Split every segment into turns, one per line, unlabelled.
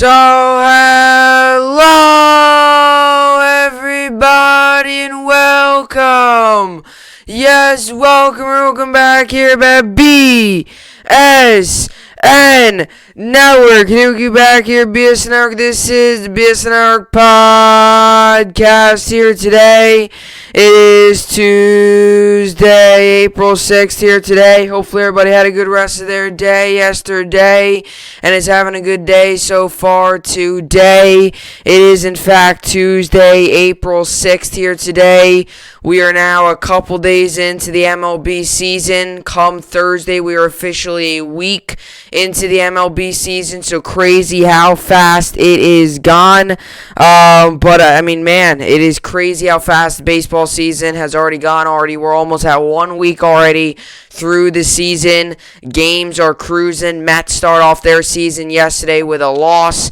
So, hello everybody and welcome. Yes, welcome back here at BSN Network. Here back here, BSN Network. This is the BSN Network podcast here today. It is Tuesday, April 6th here today. Hopefully everybody had a good rest of their day yesterday and is having a good day so far today. It is in fact Tuesday, April 6th here today. We are now a couple days into the MLB season. Come Thursday, we are officially a week into the MLB season, so crazy how fast it is gone. But man, it is crazy how fast the baseball season has already gone. We're almost at 1 week already through the season. Games are cruising. Mets start off their season yesterday with a loss.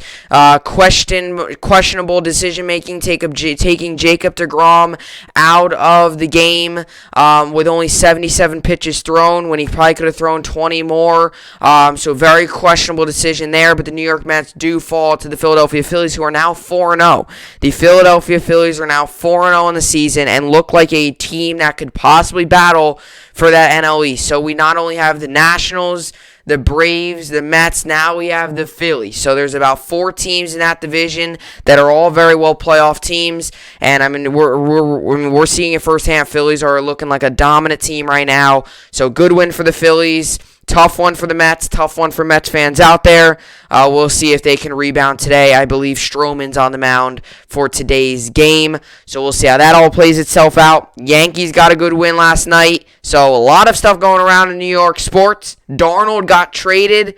Questionable decision making, taking Jacob deGrom out of the game with only 77 pitches thrown when he probably could have thrown 20 more. So very questionable decision there. But the New York Mets do fall to the Philadelphia Phillies, who are now 4-0. The Philadelphia Phillies are now 4-0 in the season and look like a team that could possibly battle for that NL East. So we not only have the Nationals, the Braves, the Mets, now we have the Phillies. So there's about 4 teams in that division that are all very well playoff teams. And we're seeing it firsthand. Phillies are looking like a dominant team right now. So good win for the Phillies. Tough one for the Mets. Tough one for Mets fans out there. We'll see if they can rebound today. I believe Stroman's on the mound for today's game. So we'll see how that all plays itself out. Yankees got a good win last night. So a lot of stuff going around in New York sports. Darnold got traded.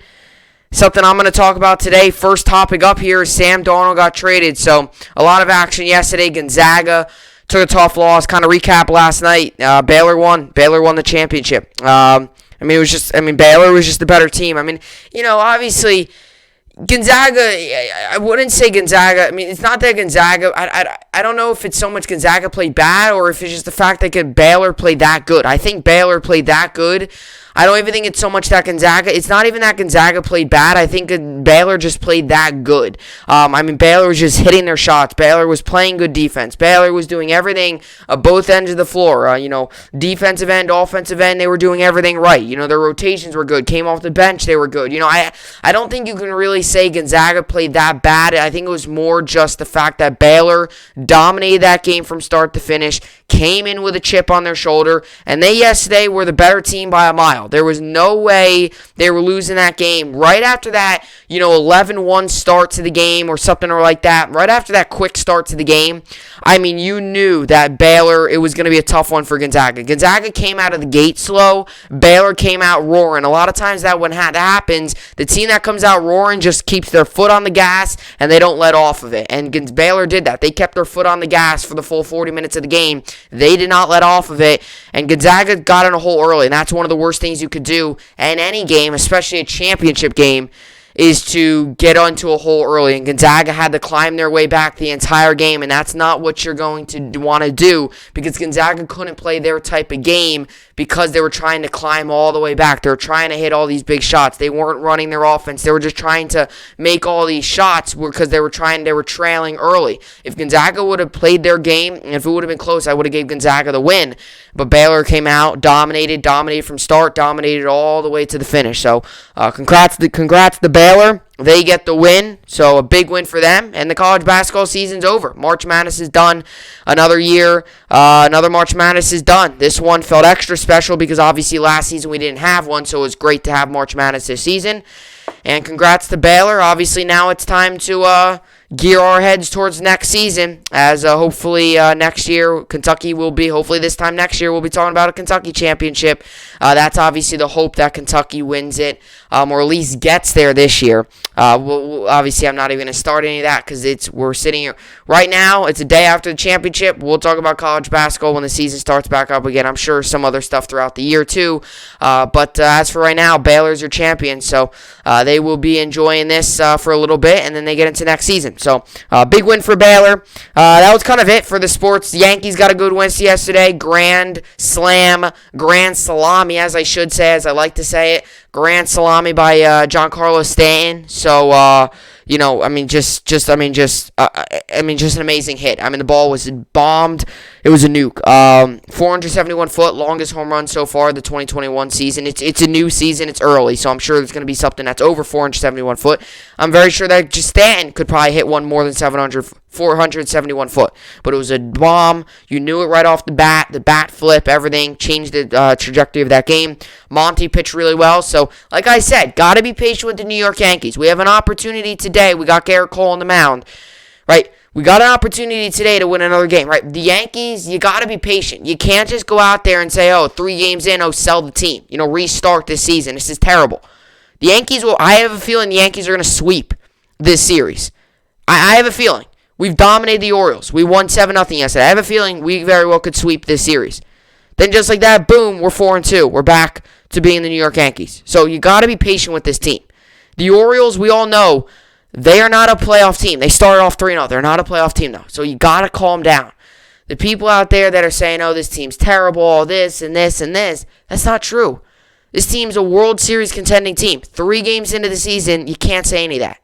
Something I'm going to talk about today. First topic up here is Sam Darnold got traded. So a lot of action yesterday. Gonzaga took a tough loss. Kind of recap last night. Baylor won. Baylor won the championship. Baylor was just the better team. Obviously, Gonzaga, I wouldn't say Gonzaga. It's not that Gonzaga, I don't know if it's so much Gonzaga played bad or if it's just the fact that Baylor played that good. I think Baylor played that good. I don't even think it's so much that Gonzaga. It's not even that Gonzaga played bad. I think Baylor just played that good. Baylor was just hitting their shots. Baylor was playing good defense. Baylor was doing everything both ends of the floor. Defensive end, offensive end, they were doing everything right. Their rotations were good. Came off the bench, they were good. I don't think you can really say Gonzaga played that bad. I think it was more just the fact that Baylor dominated that game from start to finish, came in with a chip on their shoulder, and they yesterday were the better team by a mile. There was no way they were losing that game. Right after that, 11-1 start to the game or something or like that, right after that quick start to the game, you knew that Baylor, it was going to be a tough one for Gonzaga. Gonzaga came out of the gate slow. Baylor came out roaring. A lot of times when that happens, the team that comes out roaring just keeps their foot on the gas and they don't let off of it. And Baylor did that. They kept their foot on the gas for the full 40 minutes of the game. They did not let off of it. And Gonzaga got in a hole early. And that's one of the worst things you could do in any game, especially a championship game, is to get onto a hole early. And Gonzaga had to climb their way back the entire game, and that's not what you're going to want to do because Gonzaga couldn't play their type of game because they were trying to climb all the way back. They were trying to hit all these big shots. They weren't running their offense. They were just trying to make all these shots because they were trailing early. If Gonzaga would have played their game, and if it would have been close, I would have gave Gonzaga the win. But Baylor came out, dominated from start, dominated all the way to the finish. So congrats to Baylor. They get the win, so a big win for them, and the college basketball season's over. March Madness is done. Another year, another March Madness is done. This one felt extra special because obviously last season we didn't have one, so it was great to have March Madness this season. And congrats to Baylor. Obviously now it's time to gear our heads towards next season, as hopefully next year Kentucky will be, hopefully this time next year we'll be talking about a Kentucky championship. That's obviously the hope that Kentucky wins it, or at least gets there this year. Obviously I'm not even going to start any of that because we're sitting here right now. It's a day after the championship. We'll talk about college basketball when the season starts back up again. I'm sure some other stuff throughout the year too. But as for right now, Baylor's your champion, so they will be enjoying this for a little bit, and then they get into next season. So, big win for Baylor. That was kind of it for the sports. The Yankees got a good win yesterday. Grand salami, as I should say, as I like to say it. Grand salami by Giancarlo Stanton. So, just an amazing hit. I mean, the ball was bombed. It was a nuke. 471 foot, longest home run so far the 2021 season. It's a new season. It's early, so I'm sure there's going to be something that's over 471 foot. I'm very sure that just Stanton could probably hit one more than 471 foot. But it was a bomb. You knew it right off the bat. The bat flip, everything changed the trajectory of that game. Monty pitched really well. So, like I said, got to be patient with the New York Yankees. We have an opportunity today. We got Garrett Cole on the mound, right? We got an opportunity today to win another game, right? The Yankees, you got to be patient. You can't just go out there and say, 3 games in, sell the team. Restart this season. This is terrible. The Yankees I have a feeling the Yankees are going to sweep this series. I have a feeling. We've dominated the Orioles. We won 7-0 yesterday. I have a feeling we very well could sweep this series. Then just like that, boom, we're 4-2. We're back to being the New York Yankees. So you got to be patient with this team. The Orioles, we all know, they are not a playoff team. They started off 3-0. They're not a playoff team, though. So you got to calm down. The people out there that are saying, this team's terrible, all this and this and this, that's not true. This team's a World Series contending team. 3 games into the season, you can't say any of that.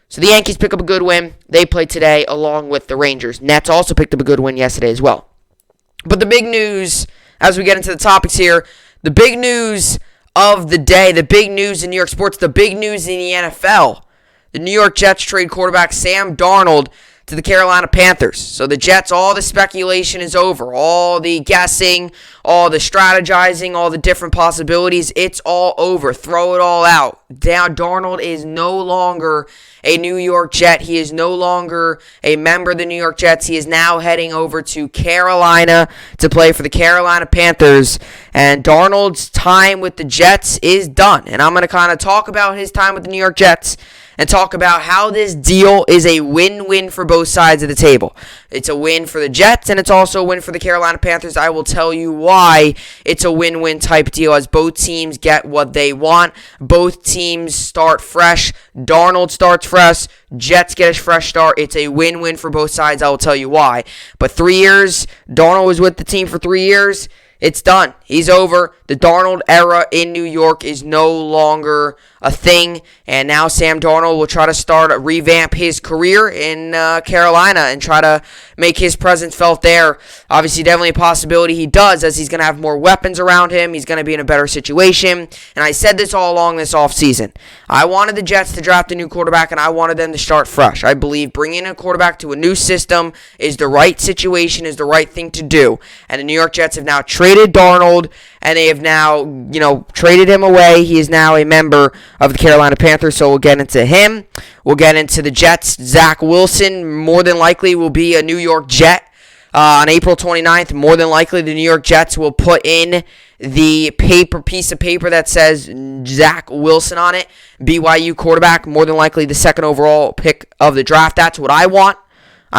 So the Yankees pick up a good win. They played today along with the Rangers. Nets also picked up a good win yesterday as well. But the big news, as we get into the topics here, the big news of the day, the big news in New York sports, the big news in the NFL. The New York Jets trade quarterback Sam Darnold to the Carolina Panthers. So the Jets, all the speculation is over. All the guessing, all the strategizing, all the different possibilities, it's all over. Throw it all out. Now Darnold is no longer a New York Jet. He is no longer a member of the New York Jets. He is now heading over to Carolina to play for the Carolina Panthers. And Darnold's time with the Jets is done. And I'm going to kind of talk about his time with the New York Jets and talk about how this deal is a win-win for both sides of the table. It's a win for the Jets, and it's also a win for the Carolina Panthers. I will tell you why it's a win-win type deal, as both teams get what they want. Both teams start fresh. Darnold starts fresh. Jets get a fresh start. It's a win-win for both sides. I will tell you why. But 3 years, Darnold was with the team for 3 years. It's done. He's over. The Darnold era in New York is no longer a thing. And now Sam Darnold will try to revamp his career in Carolina and try to make his presence felt there. Obviously, definitely a possibility he does, as he's going to have more weapons around him. He's going to be in a better situation. And I said this all along this offseason. I wanted the Jets to draft a new quarterback, and I wanted them to start fresh. I believe bringing a quarterback to a new system is the right situation, is the right thing to do. And the New York Jets have now traded Darnold, and they have now, traded him away. He is now a member of the Carolina Panthers, so we'll get into him. We'll get into the Jets. Zach Wilson more than likely will be a New York Jet on April 29th. More than likely, the New York Jets will put in the piece of paper that says Zach Wilson on it, BYU quarterback, more than likely the second overall pick of the draft. That's what I want.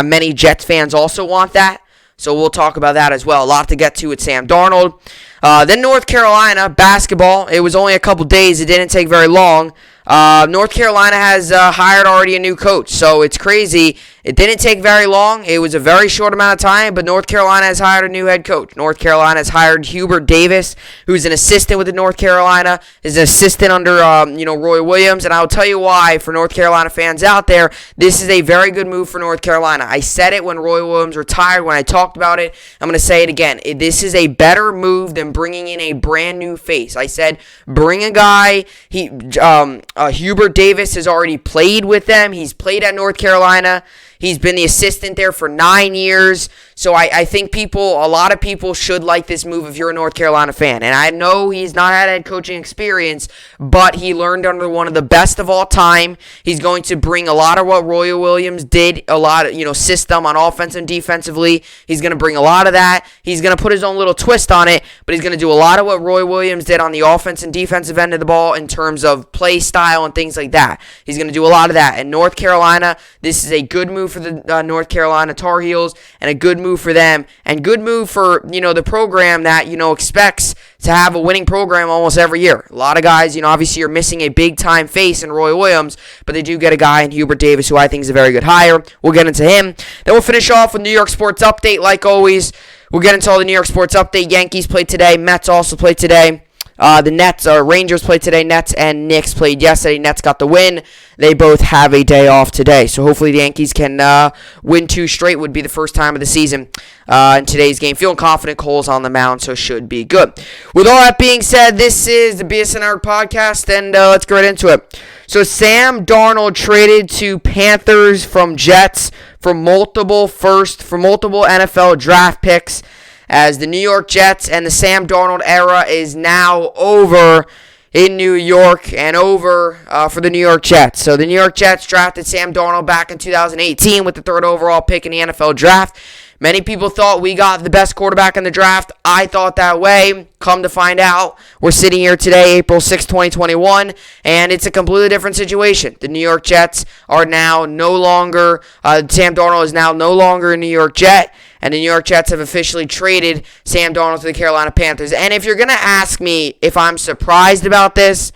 Many Jets fans also want that. So we'll talk about that as well. A lot to get to with Sam Darnold. Then North Carolina basketball. It was only a couple days. It didn't take very long. North Carolina has hired already a new coach, so it's crazy. It didn't take very long. It was a very short amount of time, but North Carolina has hired a new head coach. North Carolina has hired Hubert Davis, who's an assistant with the North Carolina, is an assistant under Roy Williams, and I'll tell you why, for North Carolina fans out there, this is a very good move for North Carolina. I said it when Roy Williams retired, when I talked about it. I'm going to say it again. This is a better move than bringing in a brand new face. I said bring a guy. Hubert Davis has already played with them. He's played at North Carolina. He's been the assistant there for 9 years. So I think a lot of people should like this move if you're a North Carolina fan. And I know he's not had head coaching experience, but he learned under one of the best of all time. He's going to bring a lot of what Roy Williams did, a lot of, system on offense and defensively. He's going to bring a lot of that. He's going to put his own little twist on it, but he's going to do a lot of what Roy Williams did on the offense and defensive end of the ball in terms of play style and things like that. He's going to do a lot of that. And North Carolina, this is a good move for the North Carolina Tar Heels, and a good move for them, and good move for the program that expects to have a winning program almost every year. A lot of guys, obviously you're missing a big time face in Roy Williams, but they do get a guy in Hubert Davis who I think is a very good hire. We'll get into him. Then we'll finish off with New York Sports Update like always. We'll get into all the New York Sports Update. Yankees played today. Mets also played today. The Rangers played today. Nets and Knicks played yesterday. Nets got the win. They both have a day off today. So hopefully the Yankees can win 2 straight. Would be the first time of the season in today's game. Feeling confident. Cole's on the mound, so should be good. With all that being said, this is the BSN podcast, and let's get right into it. So Sam Darnold traded to Panthers from Jets for multiple NFL draft picks, as the New York Jets and the Sam Darnold era is now over in New York and over for the New York Jets. So the New York Jets drafted Sam Darnold back in 2018 with the 3rd overall pick in the NFL draft. Many people thought we got the best quarterback in the draft. I thought that way. Come to find out, we're sitting here today, April 6, 2021, and it's a completely different situation. The New York Jets are now no longer, Sam Darnold is now no longer a New York Jet, and the New York Jets have officially traded Sam Darnold to the Carolina Panthers. And if you're going to ask me if I'm surprised about this,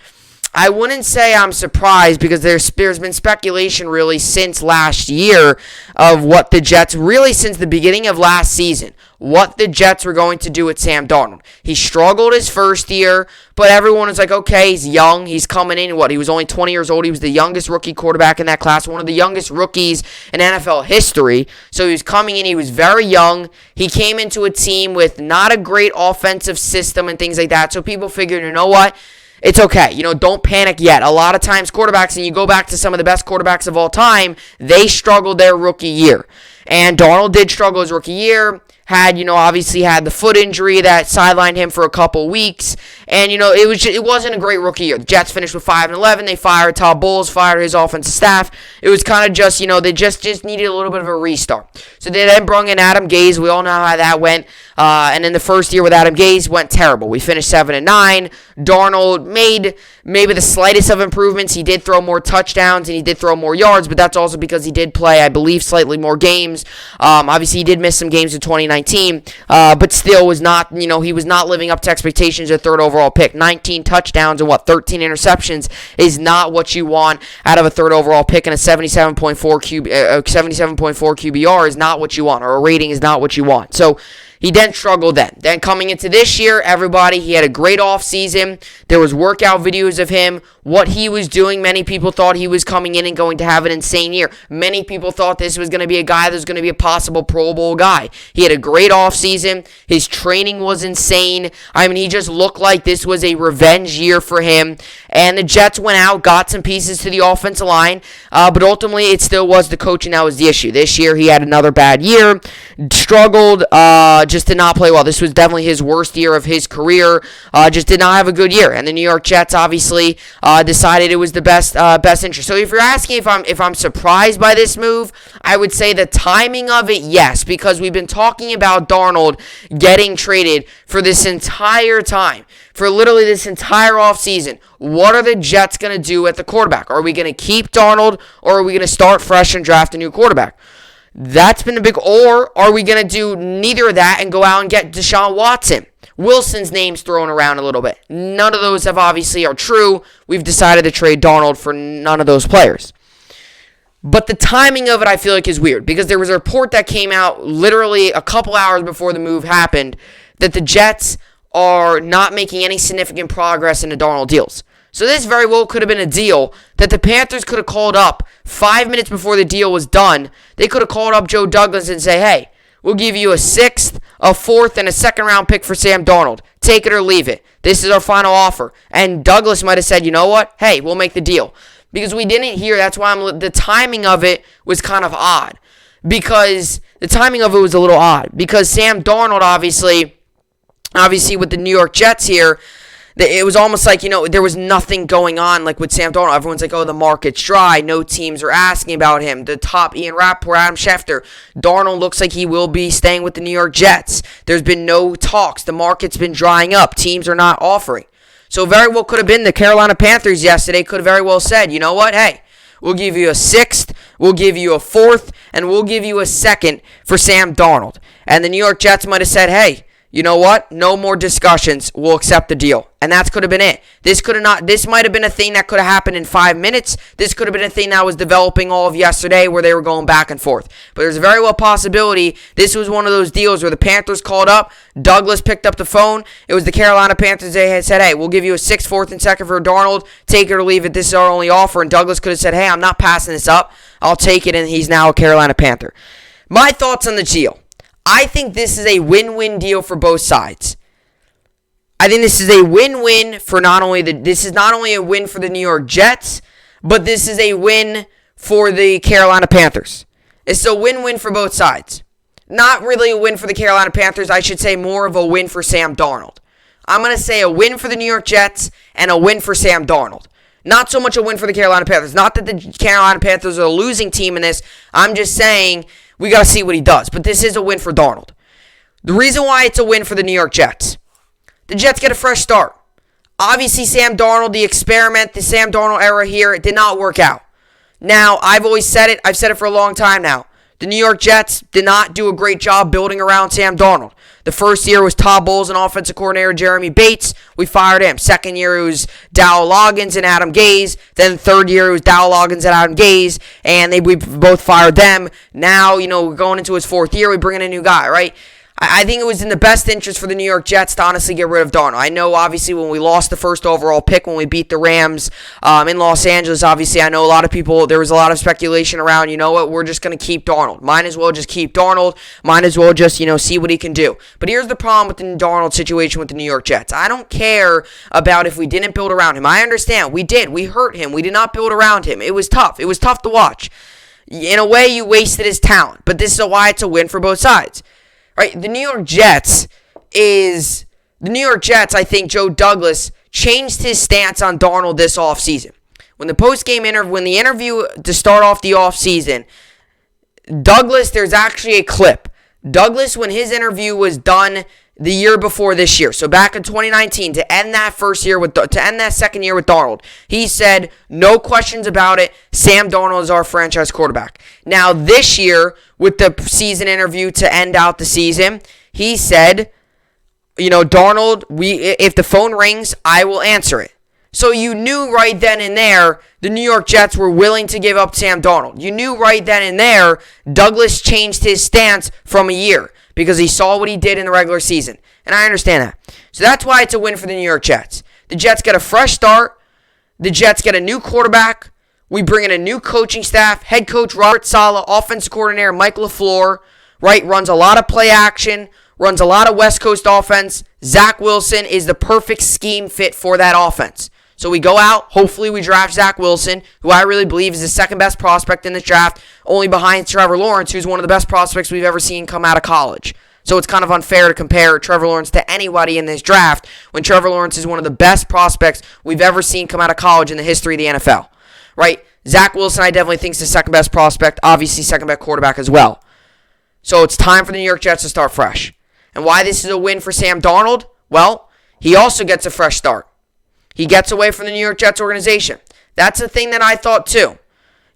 I wouldn't say I'm surprised, because there's been speculation really since last year of what the Jets, really since the beginning of last season, what the Jets were going to do with Sam Darnold. He struggled his first year, but everyone was like, okay, he's young. He's coming in, he was only 20 years old. He was the youngest rookie quarterback in that class, one of the youngest rookies in NFL history. So he was coming in, he was very young. He came into a team with not a great offensive system and things like that. So people figured, you know what? It's okay. Don't panic yet. A lot of times quarterbacks, and you go back to some of the best quarterbacks of all time, they struggled their rookie year. And Darnold did struggle his rookie year. Obviously had the foot injury that sidelined him for a couple weeks. And, it wasn't a great rookie year. The Jets finished with 5-11. They fired Todd Bowles, fired his offensive staff. It was kind of just, they just needed a little bit of a restart. So they then brought in Adam Gase. We all know how that went. And then the first year with Adam Gase went terrible. We finished 7-9. Darnold made maybe the slightest of improvements. He did throw more touchdowns and he did throw more yards, but that's also because he did play, I believe, slightly more games. Obviously, he did miss some games in 2019, but still was not, he was not living up to expectations at 3rd overall pick. 19 touchdowns and 13 interceptions is not what you want out of a 3rd overall pick, and a 77.4 QBR is not what you want, or a rating is not what you want. So he then struggled then. Then coming into this year, he had a great offseason. There was workout videos of him, what he was doing. Many people thought he was coming in and going to have an insane year. Many people thought this was going to be a guy that was going to be a possible Pro Bowl guy. He had a great offseason. His training was insane. He just looked like this was a revenge year for him. And the Jets went out, got some pieces to the offensive line, but ultimately it still was the coaching that was the issue. This year he had another bad year, struggled, just did not play well. This was definitely his worst year of his career. Just did not have a good year. And the New York Jets obviously decided it was the best interest. So if you're asking if I'm surprised by this move, I would say the timing of it, yes, because we've been talking about Darnold getting traded for this entire time, for literally this entire offseason. What are the Jets going to do at the quarterback? Are we going to keep Darnold, or are we going to start fresh and draft a new quarterback? That's been the big, or are we going to do neither of that and go out and get Deshaun Watson? Wilson's name's thrown around a little bit. None of those obviously are true. We've decided to trade Darnold for none of those players. But the timing of it, I feel like, is weird, because there was a report that came out literally a couple hours before the move happened that the Jets are not making any significant progress in the Darnold deals. So this very well could have been a deal that the Panthers could have called up 5 minutes before the deal was done. They could have called up Joe Douglas and say, hey, we'll give you a 6th, a 4th, and a 2nd-round pick for Sam Darnold. Take it or leave it. This is our final offer. And Douglas might have said, you know what? Hey, we'll make the deal. Because we didn't hear, that's why the timing of it was kind of odd. Because the timing of it was a little odd. Because Sam Darnold, obviously with the New York Jets here, it was almost like, there was nothing going on like with Sam Darnold. Everyone's like, oh, the market's dry. No teams are asking about him. The top, Ian Rappaport, Adam Schefter. Darnold looks like he will be staying with the New York Jets. There's been no talks. The market's been drying up. Teams are not offering. So very well could have been the Carolina Panthers yesterday could have very well said, you know what, hey, we'll give you a 6th, we'll give you a 4th, and we'll give you a 2nd for Sam Darnold. And the New York Jets might have said, hey, you know what? No more discussions. We'll accept the deal. And that could have been it. This might have been a thing that could have happened in 5 minutes. This could have been a thing that was developing all of yesterday where they were going back and forth. But there's a very well possibility this was one of those deals where the Panthers called up, Douglas picked up the phone. It was the Carolina Panthers. They had said, hey, we'll give you a 6th, 4th, and 2nd for Darnold. Take it or leave it. This is our only offer. And Douglas could have said, hey, I'm not passing this up. I'll take it. And he's now a Carolina Panther. My thoughts on the deal. I think this is a win-win deal for both sides. I think this is a win-win for this is not only a win for the New York Jets, but this is a win for the Carolina Panthers. It's a win-win for both sides. Not really a win for the Carolina Panthers. I should say more of a win for Sam Darnold. I'm going to say a win for the New York Jets and a win for Sam Darnold. Not so much a win for the Carolina Panthers. Not that the Carolina Panthers are a losing team in this. I'm just saying we got to see what he does. But this is a win for Darnold. The reason why it's a win for the New York Jets. The Jets get a fresh start. Obviously, Sam Darnold, the experiment, the Sam Darnold era here, it did not work out. Now, I've always said it. I've said it for a long time now. The New York Jets did not do a great job building around Sam Darnold. The first year was Todd Bowles and offensive coordinator Jeremy Bates. We fired him. Second year it was Dowell Loggins and Adam Gase. Then third year it was Dowell Loggins and Adam Gase. And we both fired them. Now, we're going into his 4th year. We bring in a new guy, right? I think it was in the best interest for the New York Jets to honestly get rid of Darnold. I know, obviously, when we lost the first overall pick, when we beat the Rams in Los Angeles, obviously, I know a lot of people, there was a lot of speculation around, you know what, we're just going to keep Darnold. Might as well just keep Darnold. Might as well just, see what he can do. But here's the problem with the Darnold situation with the New York Jets. I don't care about if we didn't build around him. I understand. We did. We hurt him. We did not build around him. It was tough. It was tough to watch. In a way, you wasted his talent. But this is why it's a win for both sides. Right, the New York Jets, I think Joe Douglas changed his stance on Darnold this offseason. When the interview to start off the offseason, Douglas, there's actually a clip. Douglas, when his interview was done the year before this year, so back in 2019, to end that second year with Darnold, he said, no questions about it, Sam Darnold is our franchise quarterback. Now this year, with the season interview to end out the season, he said, Darnold, if the phone rings, I will answer it. So you knew right then and there the New York Jets were willing to give up Sam Darnold. You knew right then and there Douglas changed his stance from a year because he saw what he did in the regular season. And I understand that. So that's why it's a win for the New York Jets. The Jets get a fresh start. The Jets get a new quarterback. We bring in a new coaching staff. Head coach Robert Saleh, offensive coordinator Mike LaFleur, right, runs a lot of play action, runs a lot of West Coast offense. Zach Wilson is the perfect scheme fit for that offense. So we go out, hopefully we draft Zach Wilson, who I really believe is the second best prospect in this draft, only behind Trevor Lawrence, who's one of the best prospects we've ever seen come out of college. So it's kind of unfair to compare Trevor Lawrence to anybody in this draft when Trevor Lawrence is one of the best prospects we've ever seen come out of college in the history of the NFL. Right? Zach Wilson, I definitely think, is the second best prospect, obviously second best quarterback as well. So it's time for the New York Jets to start fresh. And why this is a win for Sam Darnold? Well, he also gets a fresh start. He gets away from the New York Jets organization. That's the thing that I thought too.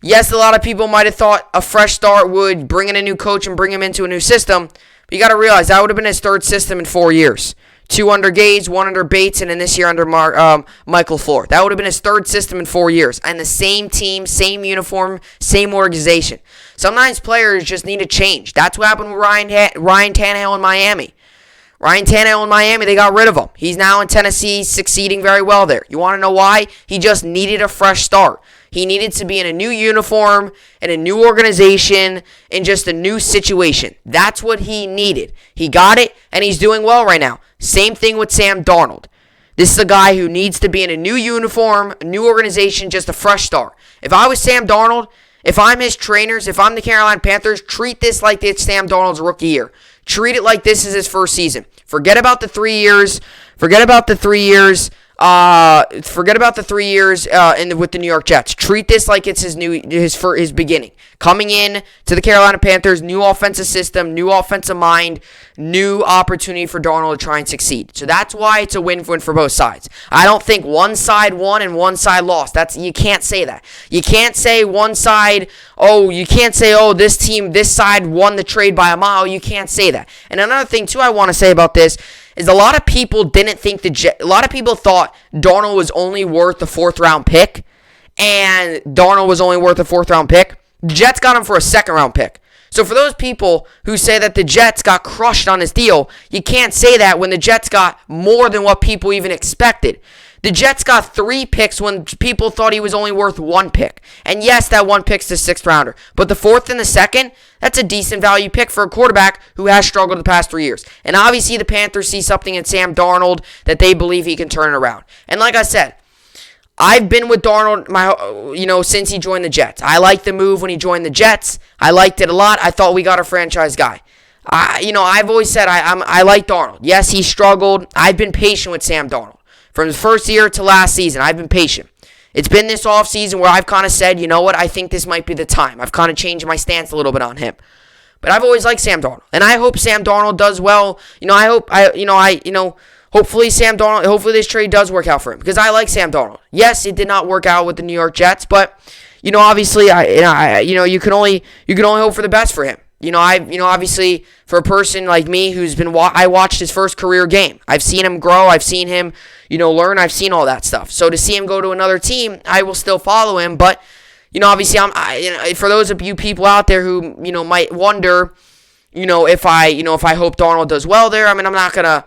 Yes, a lot of people might have thought a fresh start would bring in a new coach and bring him into a new system. But you got to realize that would have been his third system in 4 years. 2 under Gase, 1 under Bates, and then this year under Michael LaFleur. That would have been his third system in 4 years. And the same team, same uniform, same organization. Sometimes players just need to change. That's what happened with Ryan Tannehill in Miami. Ryan Tannehill in Miami, they got rid of him. He's now in Tennessee, succeeding very well there. You want to know why? He just needed a fresh start. He needed to be in a new uniform, in a new organization, in just a new situation. That's what he needed. He got it, and he's doing well right now. Same thing with Sam Darnold. This is a guy who needs to be in a new uniform, a new organization, just a fresh start. If I was Sam Darnold, if I'm his trainers, if I'm the Carolina Panthers, treat this like it's Sam Darnold's rookie year. Treat it like this is his first season. Forget about the 3 years. Forget about the 3 years with the New York Jets. Treat this like it's his beginning. Coming in to the Carolina Panthers, new offensive system, new offensive mind, new opportunity for Darnold to try and succeed. So that's why it's a win-win for both sides. I don't think one side won and one side lost. You can't say that. You can't say one side, this side won the trade by a mile. You can't say that. And another thing too I want to say about this is a lot of people didn't think a lot of people thought Darnold was only worth the 4th round pick, and Darnold was only worth a 4th round pick. The Jets got him for a 2nd round pick. So for those people who say that the Jets got crushed on this deal, you can't say that when the Jets got more than what people even expected. The Jets got 3 picks when people thought he was only worth 1 pick. And yes, that 1 pick's the 6th rounder. But the 4th and the 2nd, that's a decent value pick for a quarterback who has struggled the past 3 years. And obviously the Panthers see something in Sam Darnold that they believe he can turn it around. And like I said, I've been with Darnold since he joined the Jets. I liked the move when he joined the Jets. I liked it a lot. I thought we got a franchise guy. I've always said I like Darnold. Yes, he struggled. I've been patient with Sam Darnold. From his first year to last season, I've been patient. It's been this offseason where I've kind of said, you know what, I think this might be the time. I've kind of changed my stance a little bit on him. But I've always liked Sam Darnold. And I hope Sam Darnold does well. Hopefully hopefully this trade does work out for him. Because I like Sam Darnold. Yes, it did not work out with the New York Jets, but obviously you can only hope for the best for him. Obviously, for a person like me who's been, I watched his first career game. I've seen him grow. I've seen him, learn. I've seen all that stuff. So to see him go to another team, I will still follow him. But, obviously, for those of you people out there who, might wonder, if I hope Darnold does well there. I'm not gonna.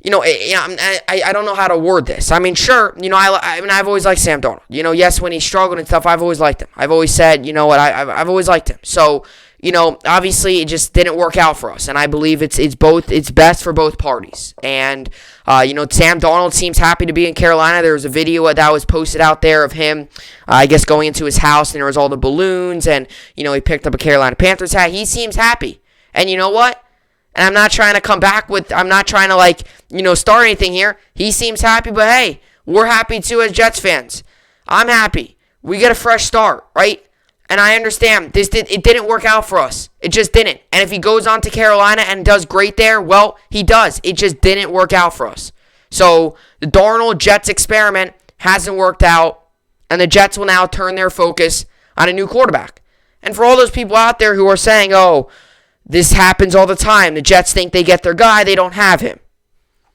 I don't know how to word this. I mean, sure, I've always liked Sam Darnold. Yes, when he struggled and stuff, I've always liked him. I've always said, I've always liked him. So, obviously it just didn't work out for us, and I believe it's best for both parties. And Sam Darnold seems happy to be in Carolina. There was a video that was posted out there of him, I guess, going into his house, and there was all the balloons, and he picked up a Carolina Panthers hat. He seems happy, and you know what? And I'm not trying to I'm not trying to start anything here. He seems happy, but hey, we're happy too as Jets fans. I'm happy. We get a fresh start, right? And I understand it didn't work out for us. It just didn't. And if he goes on to Carolina and does great there, well, he does. It just didn't work out for us. So the Darnold Jets experiment hasn't worked out, and the Jets will now turn their focus on a new quarterback. And for all those people out there who are saying, oh, this happens all the time, the Jets think they get their guy, they don't have him.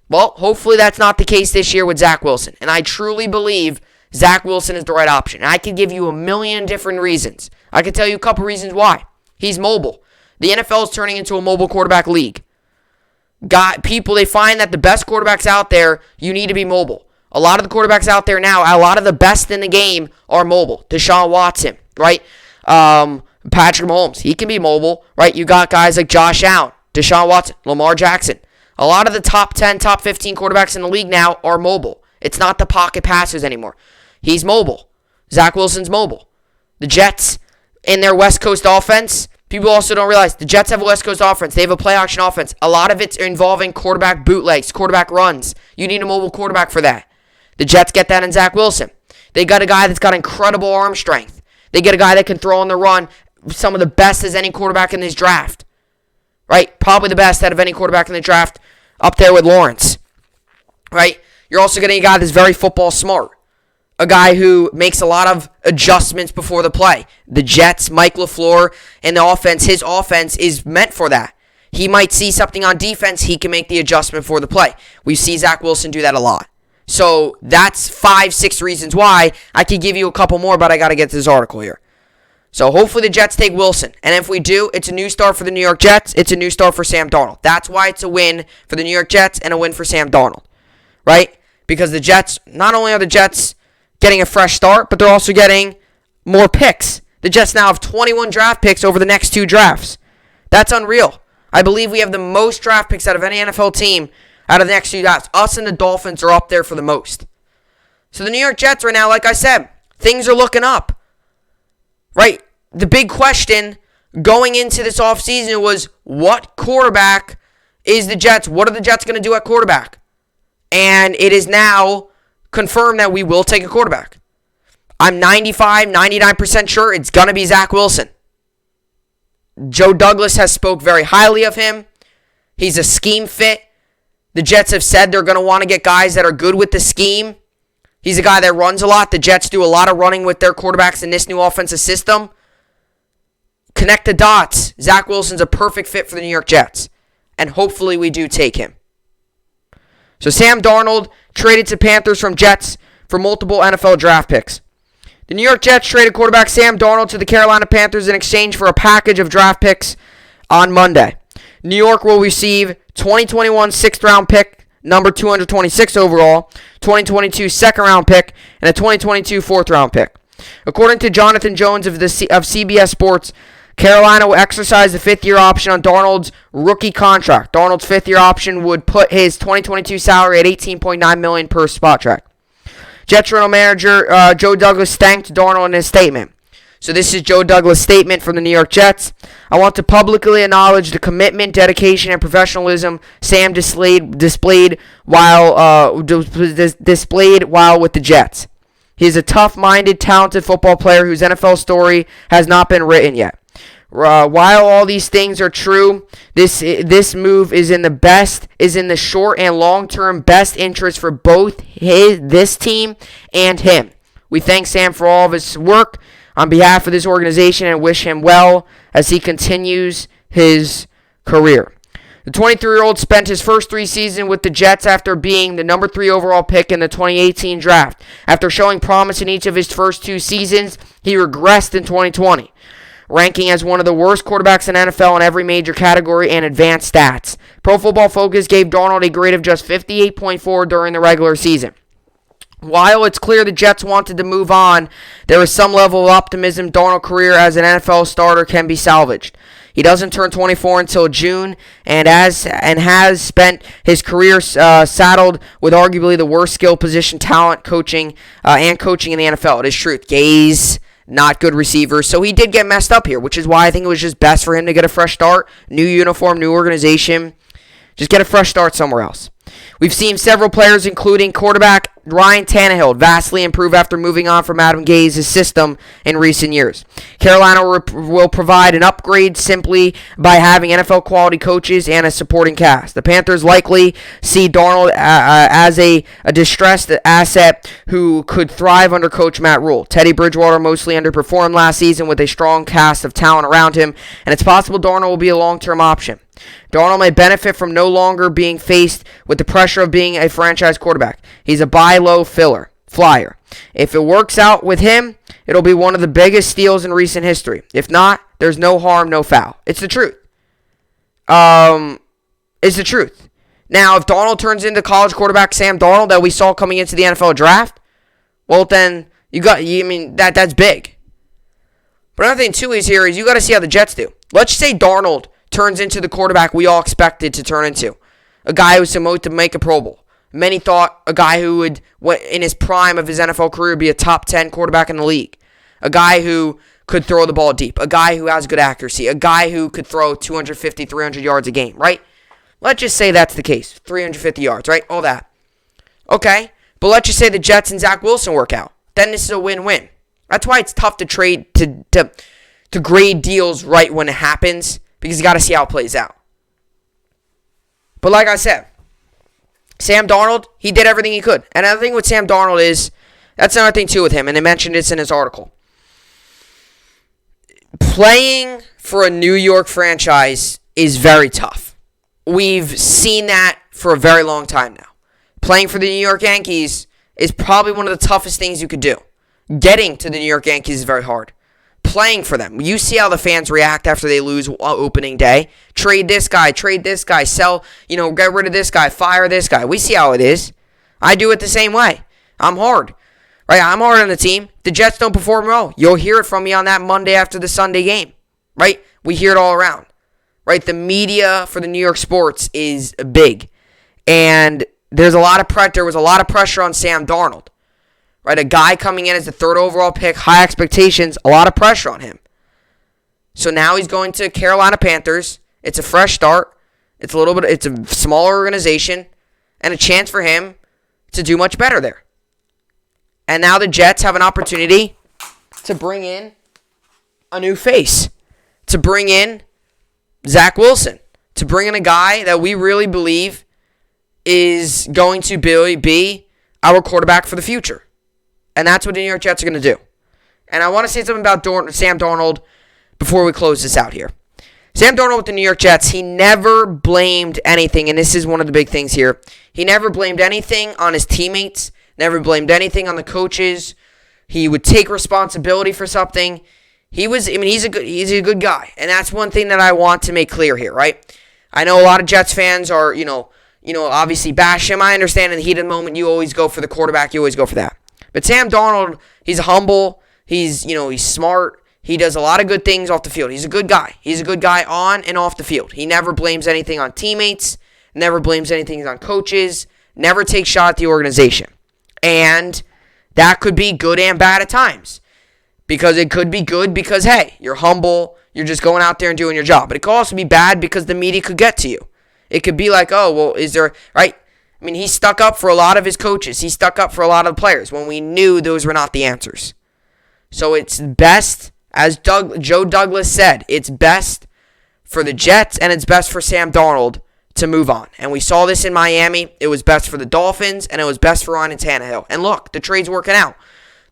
Well, hopefully that's not the case this year with Zach Wilson. And I truly believe Zach Wilson is the right option. And I could give you a million different reasons. I could tell you a couple reasons why. He's mobile. The NFL is turning into a mobile quarterback league. They find that the best quarterbacks out there, you need to be mobile. A lot of the quarterbacks out there now, a lot of the best in the game are mobile. Deshaun Watson, right? Patrick Mahomes, he can be mobile, right? You got guys like Josh Allen, Deshaun Watson, Lamar Jackson. A lot of the top 10, top 15 quarterbacks in the league now are mobile. It's not the pocket passers anymore. He's mobile. Zach Wilson's mobile. The Jets, in their West Coast offense, people also don't realize the Jets have a West Coast offense. They have a play action offense. A lot of it's involving quarterback bootlegs, quarterback runs. You need a mobile quarterback for that. The Jets get that in Zach Wilson. They got a guy that's got incredible arm strength. They get a guy that can throw on the run, some of the best as any quarterback in this draft. Right? Probably the best out of any quarterback in the draft, up there with Lawrence. Right? You're also getting a guy that's very football smart. A guy who makes a lot of adjustments before the play. The Jets, Mike LaFleur, and the offense, his offense is meant for that. He might see something on defense, he can make the adjustment for the play. We see Zach Wilson do that a lot. So that's 5-6 reasons why. I could give you a couple more, but I got to get to this article here. So hopefully the Jets take Wilson. And if we do, it's a new start for the New York Jets. It's a new start for Sam Darnold. That's why it's a win for the New York Jets and a win for Sam Darnold. Right? Because the Jets, not only are the Jets getting a fresh start, but they're also getting more picks. The Jets now have 21 draft picks over the next 2 drafts. That's unreal. I believe we have the most draft picks out of any NFL team out of the next 2 drafts. Us and the Dolphins are up there for the most. So the New York Jets right now, like I said, things are looking up. Right? The big question going into this offseason was, what quarterback is the Jets? What are the Jets going to do at quarterback? And it is now confirmed that we will take a quarterback. I'm 95, 99% sure it's going to be Zach Wilson. Joe Douglas has spoke very highly of him. He's a scheme fit. The Jets have said they're going to want to get guys that are good with the scheme. He's a guy that runs a lot. The Jets do a lot of running with their quarterbacks in this new offensive system. Connect the dots. Zach Wilson's a perfect fit for the New York Jets. And hopefully we do take him. So Sam Darnold traded to Panthers from Jets for multiple NFL draft picks. The New York Jets traded quarterback Sam Darnold to the Carolina Panthers in exchange for a package of draft picks on Monday. New York will receive 2021 6th-round pick, number 226 overall, 2022 second-round pick, and a 2022 4th-round pick. According to Jonathan Jones of CBS Sports, Carolina will exercise the 5th-year option on Darnold's rookie contract. Darnold's 5th-year option would put his 2022 salary at $18.9 million per spot track. Jets general manager Joe Douglas thanked Darnold in his statement. So this is Joe Douglas' statement from the New York Jets. I want to publicly acknowledge the commitment, dedication, and professionalism Sam displayed while with the Jets. He is a tough-minded, talented football player whose NFL story has not been written yet. While all these things are true, this move is in the short and long-term best interest for both this team and him. We thank Sam for all of his work on behalf of this organization and wish him well as he continues his career. The 23-year-old spent his first 3 seasons with the Jets after being the number 3 overall pick in the 2018 draft. After showing promise in each of his first 2 seasons, he regressed in 2020. Ranking as one of the worst quarterbacks in NFL in every major category and advanced stats. Pro Football Focus gave Darnold a grade of just 58.4 during the regular season. While it's clear the Jets wanted to move on, there is some level of optimism Darnold's career as an NFL starter can be salvaged. He doesn't turn 24 until June and has spent his career saddled with arguably the worst skill position talent coaching in the NFL. It is truth. Gaze, not good receivers. So he did get messed up here, which is why I think it was just best for him to get a fresh start. New uniform, new organization. Just get a fresh start somewhere else. We've seen several players, including quarterback Ryan Tannehill, vastly improve after moving on from Adam Gaze's system in recent years. Carolina will provide an upgrade simply by having NFL-quality coaches and a supporting cast. The Panthers likely see Darnold as a distressed asset who could thrive under Coach Matt Rule. Teddy Bridgewater mostly underperformed last season with a strong cast of talent around him, and it's possible Darnold will be a long-term option. Darnold may benefit from no longer being faced with the pressure of being a franchise quarterback. He's a buy low flyer. If it works out with him, it'll be one of the biggest steals in recent history. If not, there's no harm, no foul. It's the truth. It's the truth. Now, if Darnold turns into college quarterback Sam Darnold that we saw coming into the NFL draft, well then that's big. But another thing too is you got to see how the Jets do. Let's say Darnold turns into the quarterback we all expected to turn into. A guy who's supposed to make a Pro Bowl. Many thought a guy who would, in his prime of his NFL career, be a top 10 quarterback in the league. A guy who could throw the ball deep. A guy who has good accuracy. A guy who could throw 250, 300 yards a game, right? Let's just say that's the case. 350 yards, right? All that. Okay, but let's just say the Jets and Zach Wilson work out. Then this is a win-win. That's why it's tough to trade, to grade deals right when it happens, because you got to see how it plays out. But like I said, Sam Darnold, he did everything he could. And another thing with Sam Darnold is, that's another thing too with him, and they mentioned this in his article. Playing for a New York franchise is very tough. We've seen that for a very long time now. Playing for the New York Yankees is probably one of the toughest things you could do. Getting to the New York Yankees is very hard. Playing for them. You see how the fans react after they lose opening day. Trade this guy, sell, get rid of this guy, fire this guy. We see how it is. I do it the same way. I'm hard. Right? I'm hard on the team. The Jets don't perform well. You'll hear it from me on that Monday after the Sunday game. Right? We hear it all around. Right? The media for the New York sports is big. And there was a lot of pressure on Sam Darnold. Right, a guy coming in as the 3rd overall pick, high expectations, a lot of pressure on him. So now he's going to Carolina Panthers. It's a fresh start. It's a smaller organization, and a chance for him to do much better there. And now the Jets have an opportunity to bring in a new face, to bring in Zach Wilson, to bring in a guy that we really believe is going to be our quarterback for the future. And that's what the New York Jets are going to do. And I want to say something about Sam Darnold before we close this out here. Sam Darnold with the New York Jets, he never blamed anything, and this is one of the big things here. He never blamed anything on his teammates, never blamed anything on the coaches. He would take responsibility for something. He's a good guy, and that's one thing that I want to make clear here, right? I know a lot of Jets fans are, obviously bash him. I understand in the heat of the moment, you always go for the quarterback, you always go for that. But Sam Darnold, he's humble, he's smart, he does a lot of good things off the field. He's a good guy. He's a good guy on and off the field. He never blames anything on teammates, never blames anything on coaches, never takes shot at the organization. And that could be good and bad at times. Because it could be good because, hey, you're humble, you're just going out there and doing your job. But it could also be bad because the media could get to you. It could be like, oh, well, is there, right? I mean, he stuck up for a lot of his coaches. He stuck up for a lot of the players when we knew those were not the answers. So it's best, as Joe Douglas said, it's best for the Jets and it's best for Sam Darnold to move on. And we saw this in Miami. It was best for the Dolphins and it was best for Ryan Tannehill. And look, the trade's working out.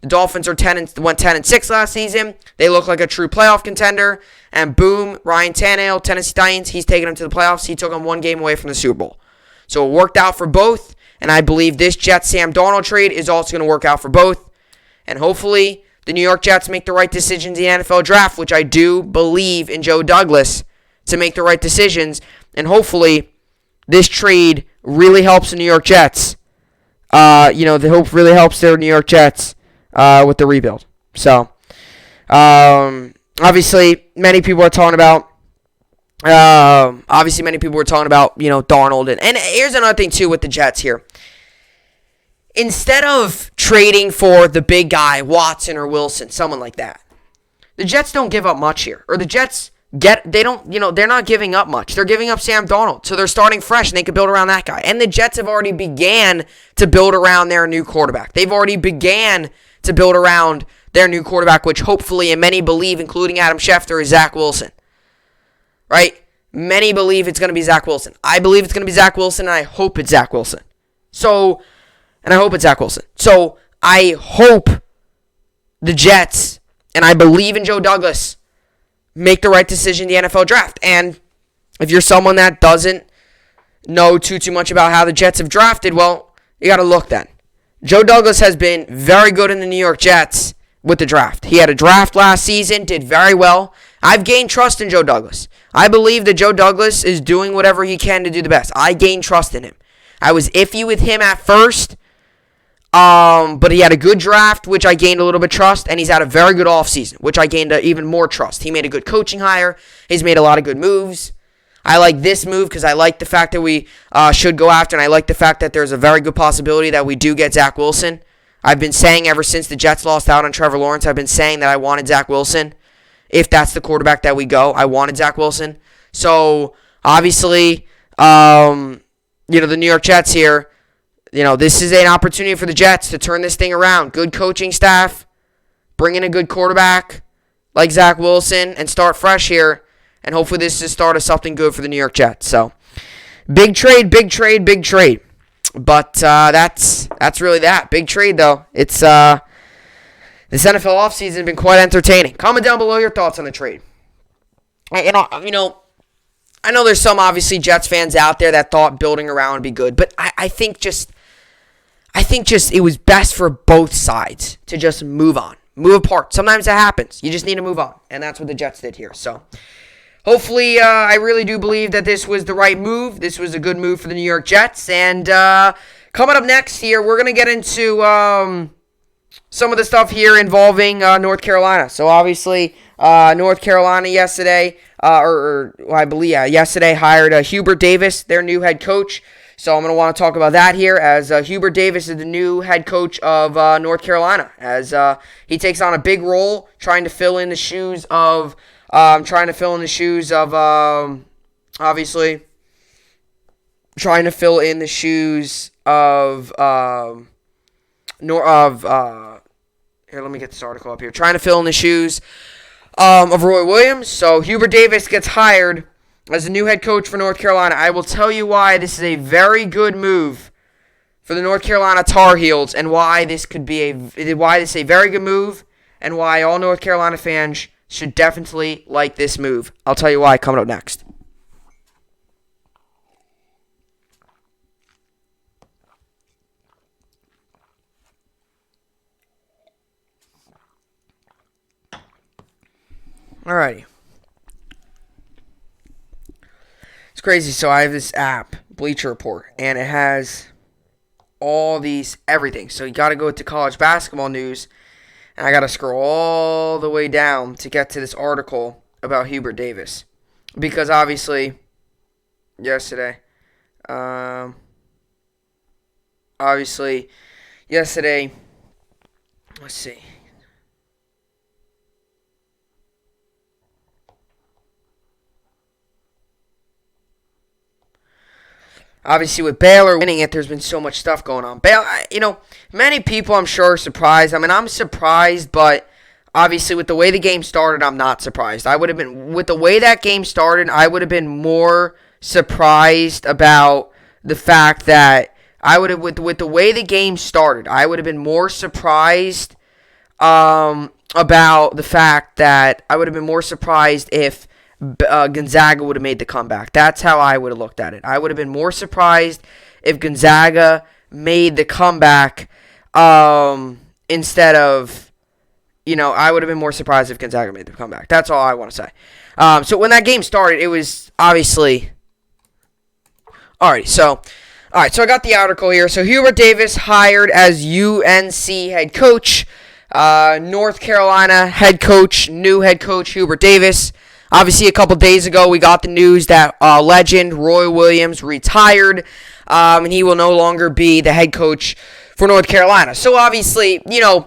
The Dolphins went 10-6 last season. They look like a true playoff contender. And boom, Ryan Tannehill, Tennessee Titans, he's taking them to the playoffs. He took them one game away from the Super Bowl. So it worked out for both. And I believe this Jets-Sam Darnold trade is also going to work out for both. And hopefully the New York Jets make the right decisions in the NFL draft, which I do believe in Joe Douglas to make the right decisions. And hopefully this trade really helps the New York Jets. The hope really helps their New York Jets with the rebuild. So, obviously, many people are talking about, Darnold. And here's another thing, too, with the Jets here. Instead of trading for the big guy, Watson or Wilson, someone like that, the Jets don't give up much here. Or the Jets they're not giving up much. They're giving up Sam Darnold. So they're starting fresh and they can build around that guy. And the Jets have already began to build around their new quarterback. They've already began to build around their new quarterback, which hopefully, and many believe, including Adam Schefter, is Zach Wilson. Right? Many believe it's going to be Zach Wilson. I believe it's going to be Zach Wilson, and I hope it's Zach Wilson. So I hope the Jets, and I believe in Joe Douglas, make the right decision in the NFL draft. And if you're someone that doesn't know too much about how the Jets have drafted, well, you got to look then. Joe Douglas has been very good in the New York Jets with the draft. He had a draft last season, did very well. I've gained trust in Joe Douglas. I believe that Joe Douglas is doing whatever he can to do the best. I gained trust in him. I was iffy with him at first, but he had a good draft, which I gained a little bit of trust, and he's had a very good offseason, which I gained even more trust. He made a good coaching hire. He's made a lot of good moves. I like this move because I like the fact that we should go after, and I like the fact that there's a very good possibility that we do get Zach Wilson. I've been saying ever since the Jets lost out on Trevor Lawrence, I've been saying that I wanted Zach Wilson. If that's the quarterback that we go, I wanted Zach Wilson. So, obviously, the New York Jets here, this is an opportunity for the Jets to turn this thing around. Good coaching staff, bring in a good quarterback like Zach Wilson, and start fresh here. And hopefully this is the start of something good for the New York Jets. So, big trade. But that's really that. Big trade, though. It's this NFL offseason has been quite entertaining. Comment down below your thoughts on the trade. I know there's some, obviously, Jets fans out there that thought building around would be good. But I think just it was best for both sides to just move on. Move apart. Sometimes that happens. You just need to move on. And that's what the Jets did here. So, hopefully, I really do believe that this was the right move. This was a good move for the New York Jets. And coming up next here, we're going to get into some of the stuff here involving North Carolina. So, obviously, North Carolina yesterday, yesterday hired Hubert Davis, their new head coach. So, I'm going to want to talk about that here, as Hubert Davis is the new head coach of North Carolina, as he takes on a big role trying to fill in the shoes of obviously, trying to fill in the shoes of here, let me get this article up here. Trying to fill in the shoes of Roy Williams. So Hubert Davis gets hired as the new head coach for North Carolina. I will tell you why this is a very good move for the North Carolina Tar Heels, and why this is a very good move, and why all North Carolina fans should definitely like this move. I'll tell you why coming up next. Alrighty. It's crazy. So I have this app, Bleacher Report, and it has all these everything. So you got to go to college basketball news, and I got to scroll all the way down to get to this article about Hubert Davis. Because obviously, yesterday, let's see. Obviously, with Baylor winning it, there's been so much stuff going on. Baylor, many people, I'm sure, are surprised. I mean, I'm surprised, but obviously, with the way the game started, I'm not surprised. With the way that game started, I would have been more surprised about the fact that with the way the game started, I would have been more surprised about the fact that I would have been more surprised if Gonzaga would have made the comeback. That's how I would have looked at it. I would have been more surprised if Gonzaga made the comeback instead of, I would have been more surprised if Gonzaga made the comeback. That's all I want to say. So when that game started, it was obviously... So I got the article here. So Hubert Davis hired as UNC head coach. North Carolina new head coach Hubert Davis. Obviously, a couple days ago, we got the news that legend Roy Williams retired, and he will no longer be the head coach for North Carolina. So obviously, there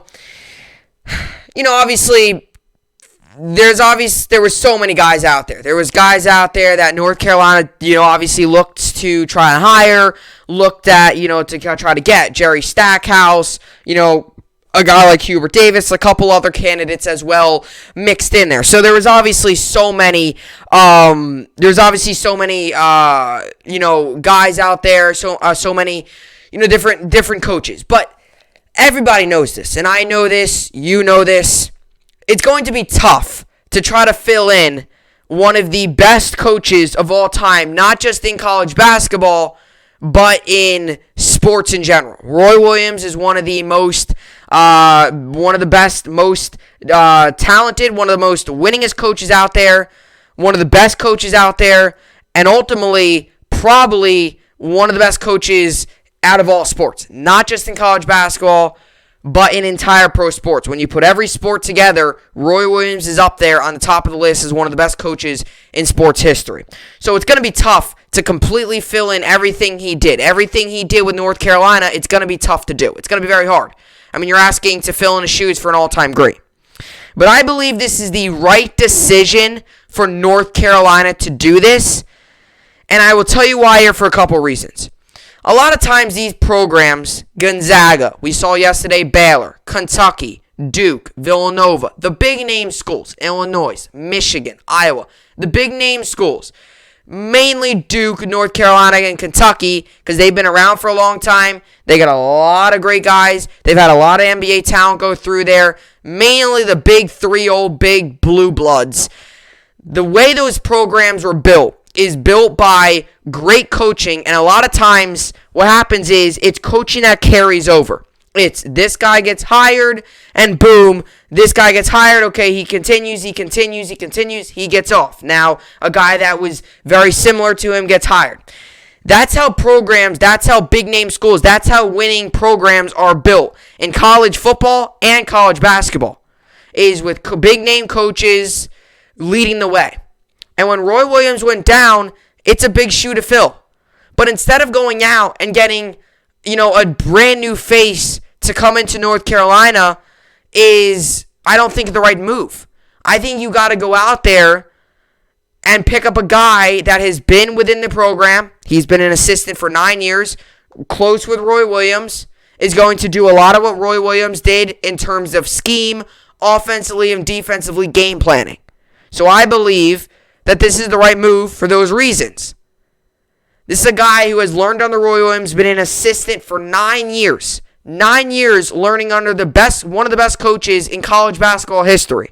were so many guys out there. There was guys out there that North Carolina, obviously looked to try and hire, looked at, to try to get Jerry Stackhouse, a guy like Hubert Davis, a couple other candidates as well mixed in there. So there was obviously so many, guys out there, so many, different coaches. But everybody knows this, and I know this, you know this. It's going to be tough to try to fill in one of the best coaches of all time, not just in college basketball, but in sports in general. Roy Williams is one of the best, most talented, one of the most winningest coaches out there, one of the best coaches out there, and ultimately probably one of the best coaches out of all sports, not just in college basketball, but in entire pro sports. When you put every sport together, Roy Williams is up there on the top of the list as one of the best coaches in sports history. So it's going to be tough to completely fill in everything he did. Everything he did with North Carolina, it's going to be tough to do. It's going to be very hard. I mean, you're asking to fill in the shoes for an all-time great. But I believe this is the right decision for North Carolina to do this, and I will tell you why here for a couple reasons. A lot of times these programs, Gonzaga, we saw yesterday Baylor, Kentucky, Duke, Villanova, the big-name schools, Illinois, Michigan, Iowa, the big-name schools, mainly Duke, North Carolina, and Kentucky, because they've been around for a long time. They got a lot of great guys. They've had a lot of NBA talent go through there, mainly the big three old big blue bloods. The way those programs were built is built by great coaching, and a lot of times what happens is it's coaching that carries over. It's this guy gets hired, and boom, this guy gets hired. Okay, he continues, he gets off. Now, a guy that was very similar to him gets hired. That's how programs, that's how big-name schools, that's how winning programs are built in college football and college basketball, is with big-name coaches leading the way. And when Roy Williams went down, it's a big shoe to fill. But instead of going out and getting, a brand new face to come into North Carolina is, I don't think, the right move. I think you got to go out there and pick up a guy that has been within the program. He's been an assistant for 9 years, close with Roy Williams, is going to do a lot of what Roy Williams did in terms of scheme, offensively and defensively game planning. So I believe that this is the right move for those reasons. This is a guy who has learned under Roy Williams, been an assistant for 9 years. 9 years learning under one of the best coaches in college basketball history.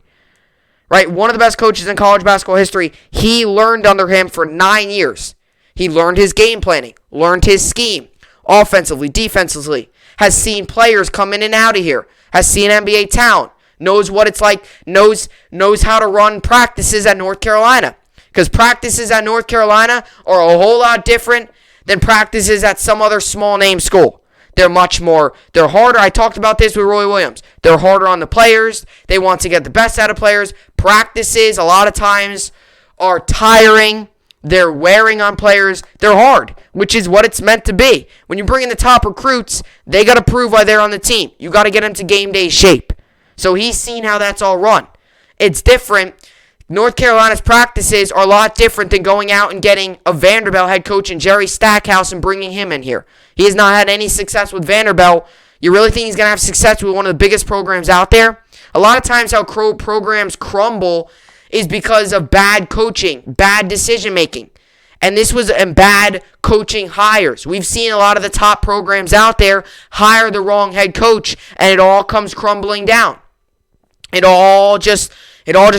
Right? One of the best coaches in college basketball history. He learned under him for 9 years. He learned his game planning, learned his scheme, offensively, defensively, has seen players come in and out of here, has seen NBA talent, knows what it's like, knows how to run practices at North Carolina. Because practices at North Carolina are a whole lot different than practices at some other small name school. They're harder. I talked about this with Roy Williams. They're harder on the players. They want to get the best out of players. Practices, a lot of times, are tiring. They're wearing on players. They're hard, which is what it's meant to be. When you bring in the top recruits, they got to prove why they're on the team. You got to get them to game day shape. So he's seen how that's all run. It's different. North Carolina's practices are a lot different than going out and getting a Vanderbilt head coach and Jerry Stackhouse and bringing him in here. He has not had any success with Vanderbilt. You really think he's going to have success with one of the biggest programs out there? A lot of times how programs crumble is because of bad coaching, bad decision making. And this was bad coaching hires. We've seen a lot of the top programs out there hire the wrong head coach, and it all comes crumbling down. It all just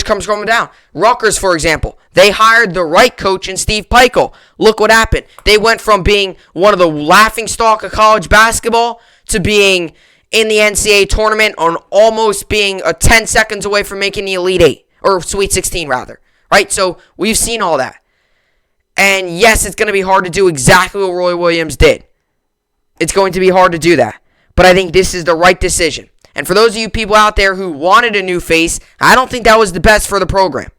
comes crumbling down. Rutgers, for example, they hired the right coach in Steve Peichel. Look what happened. They went from being one of the laughingstock of college basketball to being in the NCAA tournament on almost being 10 seconds away from making the Elite Eight, or Sweet 16 rather. Right? So we've seen all that. And yes, it's going to be hard to do exactly what Roy Williams did. It's going to be hard to do that. But I think this is the right decision. And for those of you people out there who wanted a new face, I don't think that was the best for the program.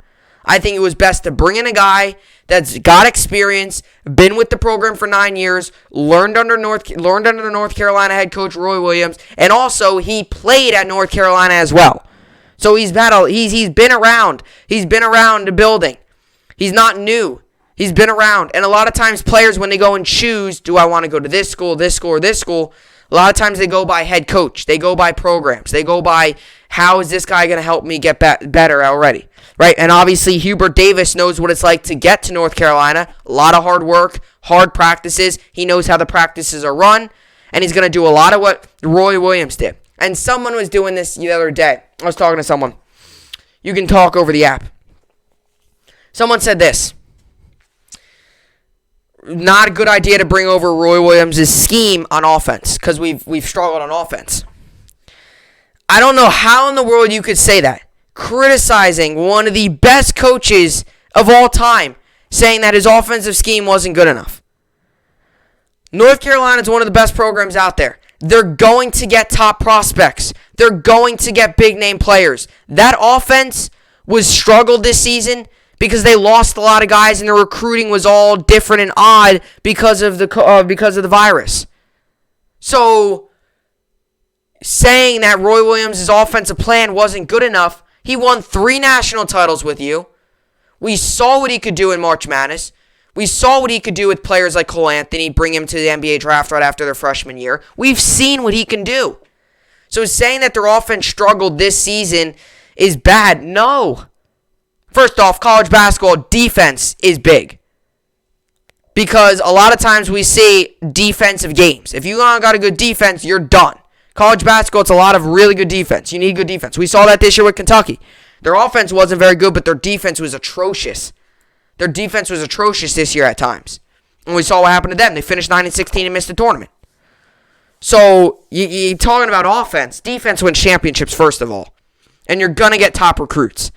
I think it was best to bring in a guy that's got experience, been with the program for 9 years, learned under the North Carolina head coach Roy Williams, and also he played at North Carolina as well. So he's been around. He's been around the building. He's not new. He's been around. And a lot of times players, when they go and choose, do I want to go to this school, or this school, a lot of times they go by head coach. They go by programs. They go by, how is this guy going to help me get better already? Right? And obviously Hubert Davis knows what it's like to get to North Carolina. A lot of hard work, hard practices. He knows how the practices are run. And he's going to do a lot of what Roy Williams did. And someone was doing this the other day. I was talking to someone. You can talk over the app. Someone said this. Not a good idea to bring over Roy Williams' scheme on offense because we've struggled on offense. I don't know how in the world you could say that. Criticizing one of the best coaches of all time, saying that his offensive scheme wasn't good enough. North Carolina is one of the best programs out there. They're going to get top prospects. They're going to get big-name players. That offense was struggled this season because they lost a lot of guys and the recruiting was all different and odd because of the virus. So, saying that Roy Williams' offensive plan wasn't good enough, he won 3 national titles with you. We saw what he could do in March Madness. We saw what he could do with players like Cole Anthony, bring him to the NBA draft right after their freshman year. We've seen what he can do. So saying that their offense struggled this season is bad. No. First off, college basketball defense is big. Because a lot of times we see defensive games. If you got a good defense, you're done. College basketball, it's a lot of really good defense. You need good defense. We saw that this year with Kentucky. Their offense wasn't very good, but their defense was atrocious. Their defense was atrocious this year at times. And we saw what happened to them. They finished 9-16 and missed the tournament. So, you're talking about offense. Defense wins championships, first of all. And you're going to get top recruits.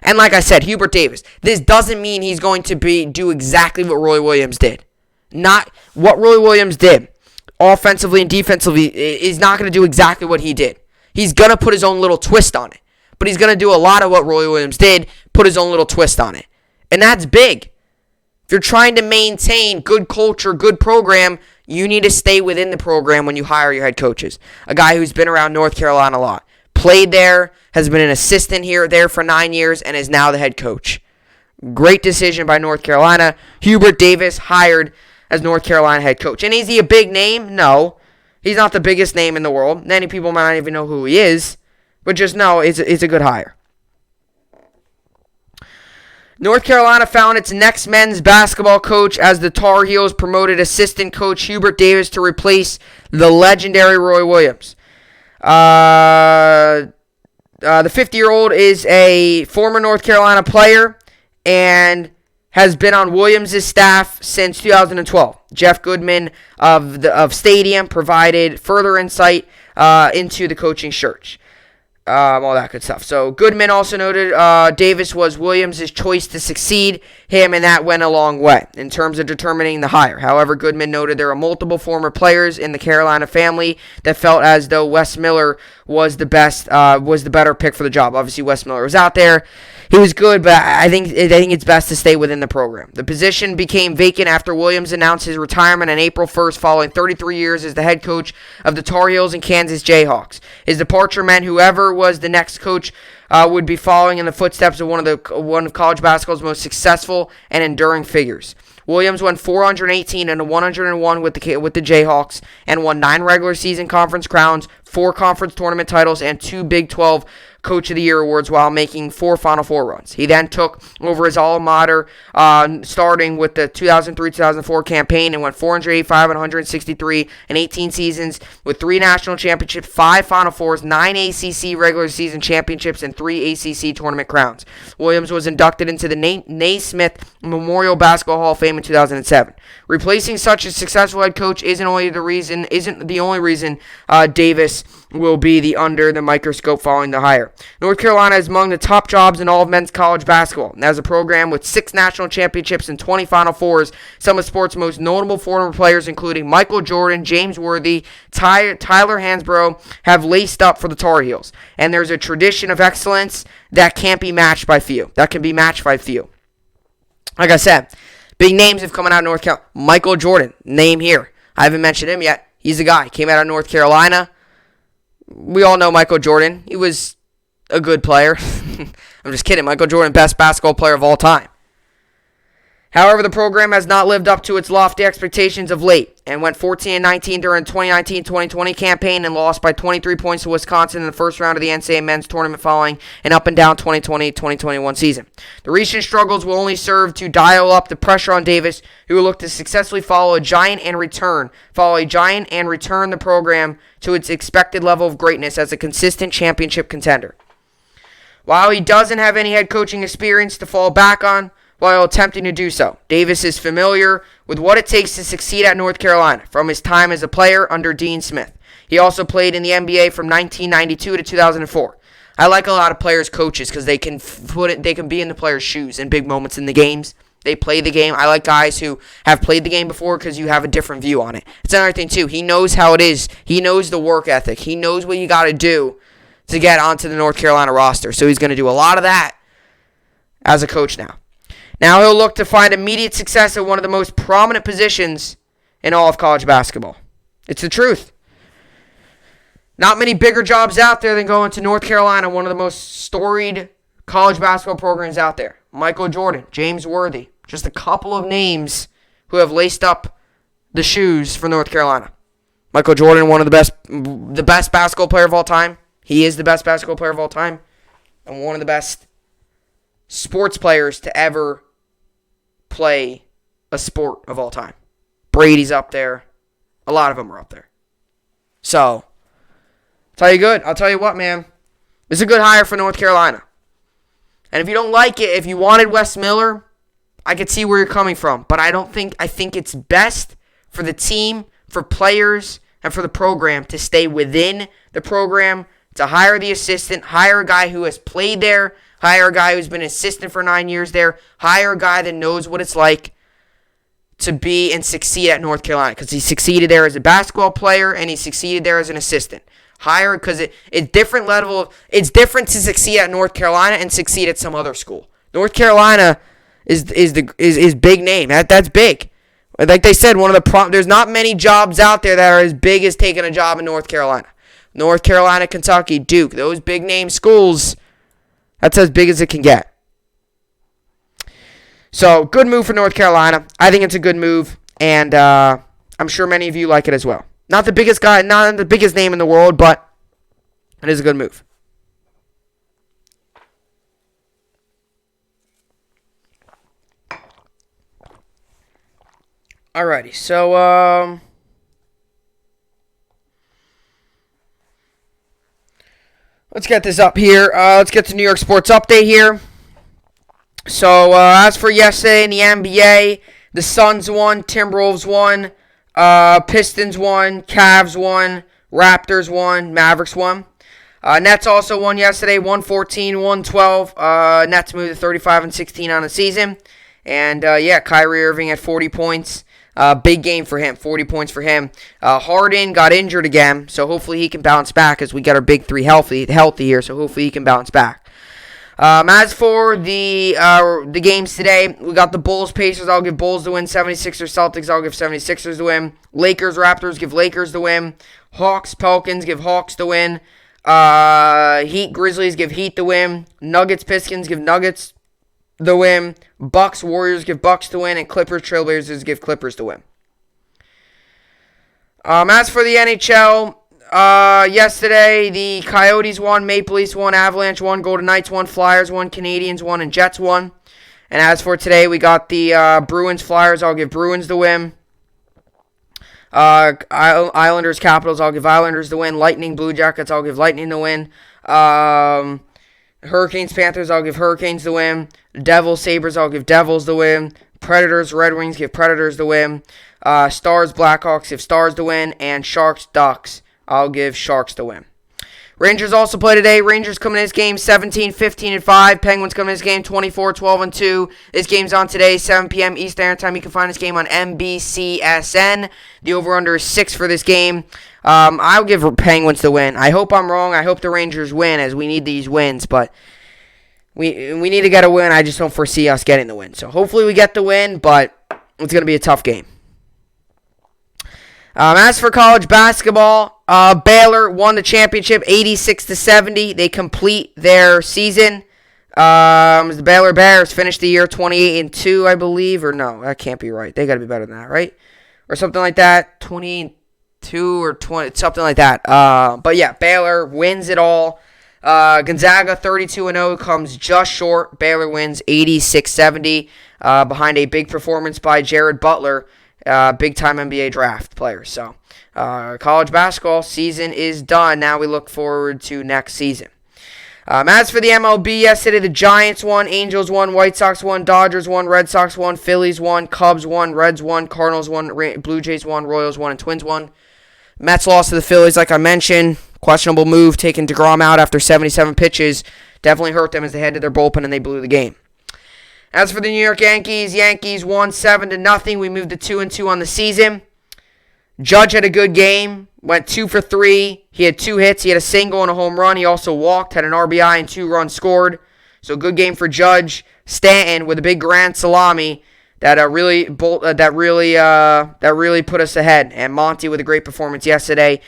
And like I said, Hubert Davis. This doesn't mean he's going to do exactly what Roy Williams did. Not what Roy Williams did. Offensively and defensively is not going to do exactly what he did. He's going to put his own little twist on it. But he's going to do a lot of what Roy Williams did, put his own little twist on it. And that's big. If you're trying to maintain good culture, good program, you need to stay within the program when you hire your head coaches. A guy who's been around North Carolina a lot. Played there, has been an assistant there for 9 years, and is now the head coach. Great decision by North Carolina. Hubert Davis hired as North Carolina head coach. And is he a big name? No. He's not the biggest name in the world. Many people might not even know who he is. But just know it's a good hire. North Carolina found its next men's basketball coach as the Tar Heels promoted assistant coach Hubert Davis to replace the legendary Roy Williams. The 50-year-old is a former North Carolina player and has been on Williams' staff since 2012. Jeff Goodman of Stadium provided further insight into the coaching search. All that good stuff. So Goodman also noted Davis was Williams' choice to succeed him, and that went a long way in terms of determining the hire. However, Goodman noted there are multiple former players in the Carolina family that felt as though Wes Miller was the better pick for the job. Obviously, Wes Miller was out there. He was good, but I think it's best to stay within the program. The position became vacant after Williams announced his retirement on April 1st following 33 years as the head coach of the Tar Heels and Kansas Jayhawks. His departure meant whoever was the next coach would be following in the footsteps of one of college basketball's most successful and enduring figures. Williams went 418 and 101 with the Jayhawks and won 9 regular season conference crowns, 4 conference tournament titles, and 2 Big 12 Coach of the Year awards while making 4 Final Four runs. He then took over his alma mater, starting with the 2003-2004 campaign, and went 485 and 163 in 18 seasons with 3 national championships, 5 Final Fours, 9 ACC regular season championships, and 3 ACC tournament crowns. Williams was inducted into the Naismith Memorial Basketball Hall of Fame in 2007. Replacing such a successful head coach isn't the only reason Davis will be under the microscope following the hire. North Carolina is among the top jobs in all of men's college basketball. As a program with 6 national championships and 20 Final Fours, some of sports' most notable former players, including Michael Jordan, James Worthy, Tyler Hansbrough, have laced up for the Tar Heels. And there's a tradition of excellence that can be matched by few. Like I said, big names have come out of North Carolina. Michael Jordan, name here. I haven't mentioned him yet. He's the guy. Came out of North Carolina. We all know Michael Jordan. He was a good player. I'm just kidding. Michael Jordan, best basketball player of all time. However, the program has not lived up to its lofty expectations of late and went 14-19 during the 2019-2020 campaign and lost by 23 points to Wisconsin in the first round of the NCAA men's tournament following an up-and-down 2020-2021 season. The recent struggles will only serve to dial up the pressure on Davis, who will look to successfully follow a giant and return the program to its expected level of greatness as a consistent championship contender. While he doesn't have any head coaching experience to fall back on, while attempting to do so, Davis is familiar with what it takes to succeed at North Carolina from his time as a player under Dean Smith. He also played in the NBA from 1992 to 2004. I like a lot of players' coaches because they can be in the players' shoes in big moments in the games. They play the game. I like guys who have played the game before because you have a different view on it. It's another thing, too. He knows how it is. He knows the work ethic. He knows what you got to do to get onto the North Carolina roster. So he's going to do a lot of that as a coach now. Now he'll look to find immediate success at one of the most prominent positions in all of college basketball. It's the truth. Not many bigger jobs out there than going to North Carolina, one of the most storied college basketball programs out there. Michael Jordan, James Worthy, just a couple of names who have laced up the shoes for North Carolina. Michael Jordan, one of the best basketball player of all time. He is the best basketball player of all time, and one of the best sports players to ever play a sport of all time. Brady's up there. A lot of them are up there. So, I'll tell you what, man. It's a good hire for North Carolina. And if you don't like it, if you wanted Wes Miller, I could see where you're coming from. But I think it's best for the team, for players, and for the program to stay within the program, to hire the assistant, hire a guy who has played there, hire a guy who's been an assistant for 9 years there. Hire a guy that knows what it's like to be and succeed at North Carolina. Because he succeeded there as a basketball player and he succeeded there as an assistant. Hire because it's different level. It's different to succeed at North Carolina and succeed at some other school. North Carolina is big name. That's big. Like they said, there's not many jobs out there that are as big as taking a job in North Carolina. North Carolina, Kentucky, Duke, those big name schools. That's as big as it can get. So, good move for North Carolina. I think it's a good move, and I'm sure many of you like it as well. Not the biggest guy, not the biggest name in the world, but it is a good move. Alrighty, so let's get this up here. Let's get to New York Sports Update here. So, as for yesterday in the NBA, the Suns won, Timberwolves won, Pistons won, Cavs won, Raptors won, Mavericks won. Nets also won yesterday, 114-112. Nets moved to 35-16 on the season. And, Kyrie Irving at 40 points. Big game for him, 40 points for him. Harden got injured again, so hopefully he can bounce back as we get our big three healthy here, so hopefully he can bounce back. As for the games today, we got the Bulls, Pacers. I'll give Bulls the win. 76ers, Celtics. I'll give 76ers the win. Lakers, Raptors. Give Lakers the win. Hawks, Pelicans. Give Hawks the win. Heat, Grizzlies. Give Heat the win. Nuggets, Pistons. Give Nuggets the win. Bucks, Warriors. Give Bucks the win. And Clippers, Trailblazers. Give Clippers the win. As for the NHL, yesterday, the Coyotes won, Maple Leafs won, Avalanche won, Golden Knights won, Flyers won, Canadiens won, and Jets won. And as for today, we got the Bruins, Flyers. I'll give Bruins the win. Islanders, Capitals. I'll give Islanders the win. Lightning, Blue Jackets. I'll give Lightning the win. Hurricanes, Panthers. I'll give Hurricanes the win. Devils, Sabres. I'll give Devils the win. Predators, Red Wings. Give Predators the win. Stars, Blackhawks. Give Stars the win. And Sharks, Ducks. I'll give Sharks the win. Rangers also play today. Rangers coming in this game 17-15-5. Penguins coming in this game 24-12-2. This game's on today, 7 p.m. Eastern Standard Time. You can find this game on NBCSN. The over-under is 6 for this game. I'll give Penguins the win. I hope I'm wrong. I hope the Rangers win, as we need these wins. But we need to get a win. I just don't foresee us getting the win. So hopefully we get the win, but it's going to be a tough game. As for college basketball, Baylor won the championship 86-70. They complete their season. The Baylor Bears finished the year 28-2, I believe. Or no, that can't be right. They got to be better than that, right? Or something like that. 22 or 20, something like that. But yeah, Baylor wins it all. Gonzaga 32-0 comes just short. Baylor wins 86-70 behind a big performance by Jared Butler. Big-time NBA draft player. So, college basketball season is done. Now we look forward to next season. As for the MLB, yesterday the Giants won, Angels won, White Sox won, Dodgers won, Red Sox won, Phillies won, Cubs won, Reds won, Cardinals won, Blue Jays won, Royals won, and Twins won. Mets lost to the Phillies, like I mentioned. Questionable move, taking DeGrom out after 77 pitches. Definitely hurt them as they headed their bullpen and they blew the game. As for the New York Yankees, Yankees won 7-0. We moved to 2-2 on the season. Judge had a good game. Went 2 for 3. He had 2 hits. He had a single and a home run. He also walked, had an RBI and 2 runs scored. So good game for Judge. Stanton with a big grand salami that really put us ahead. And Monty with a great performance yesterday.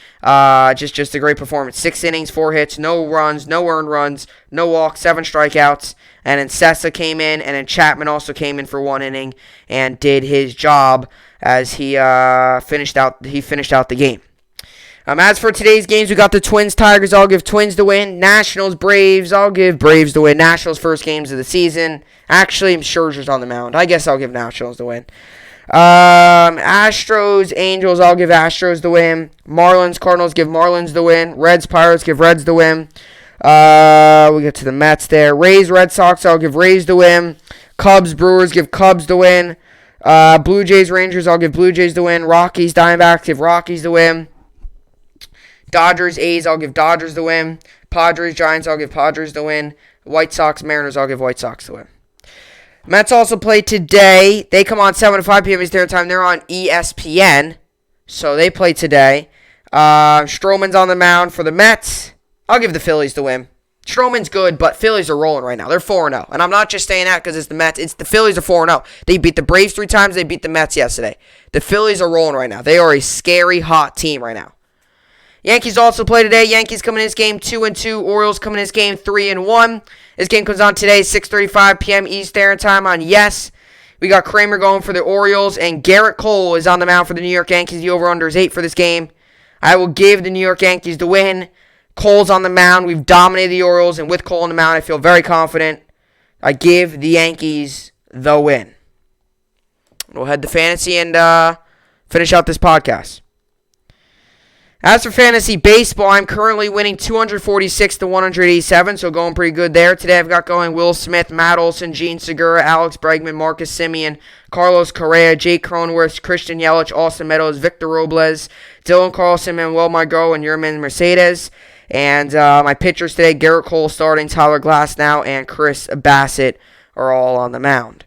Just a great performance. 6 innings, 4 hits, no runs, no earned runs, no walks, 7 strikeouts. And then Sessa came in, and then Chapman also came in for 1 inning and did his job as he finished out the game. As for today's games, we got the Twins, Tigers. I'll give Twins the win. Nationals, Braves. I'll give Braves the win. Nationals first games of the season. Actually, Scherzer's on the mound. I guess I'll give Nationals the win. Astros, Angels. I'll give Astros the win. Marlins, Cardinals. Give Marlins the win. Reds, Pirates. Give Reds the win. We get to the Mets there. Rays, Red Sox. I'll give Rays the win. Cubs, Brewers. Give Cubs the win. Blue Jays, Rangers. I'll give Blue Jays the win. Rockies, Diamondbacks. Give Rockies the win. Dodgers, A's, I'll give Dodgers the win. Padres, Giants, I'll give Padres the win. White Sox, Mariners, I'll give White Sox the win. Mets also play today. They come on 7 to 5 p.m. Eastern Time. They're on ESPN, so they play today. Stroman's on the mound for the Mets. I'll give the Phillies the win. Stroman's good, but Phillies are rolling right now. They're 4-0. And I'm not just saying that because it's the Mets. It's the Phillies are 4-0. They beat the Braves 3 times. They beat the Mets yesterday. The Phillies are rolling right now. They are a scary, hot team right now. Yankees also play today. Yankees coming in this game 2-2. Orioles coming in this game 3-1. This game comes on today, 6:35 p.m. Eastern Time on Yes. We got Kramer going for the Orioles, and Garrett Cole is on the mound for the New York Yankees. The over-under is 8 for this game. I will give the New York Yankees the win. Cole's on the mound. We've dominated the Orioles, and with Cole on the mound, I feel very confident. I give the Yankees the win. We'll head to fantasy and finish out this podcast. As for fantasy baseball, I'm currently winning 246 to 187, so going pretty good there. Today I've got going Will Smith, Matt Olson, Gene Segura, Alex Bregman, Marcus Semien, Carlos Correa, Jake Cronenworth, Christian Yelich, Austin Meadows, Victor Robles, Dylan Carlson, Manuel Margot, and Yerman Mercedes. And my pitchers today, Garrett Cole starting, Tyler Glasnow, and Chris Bassett are all on the mound.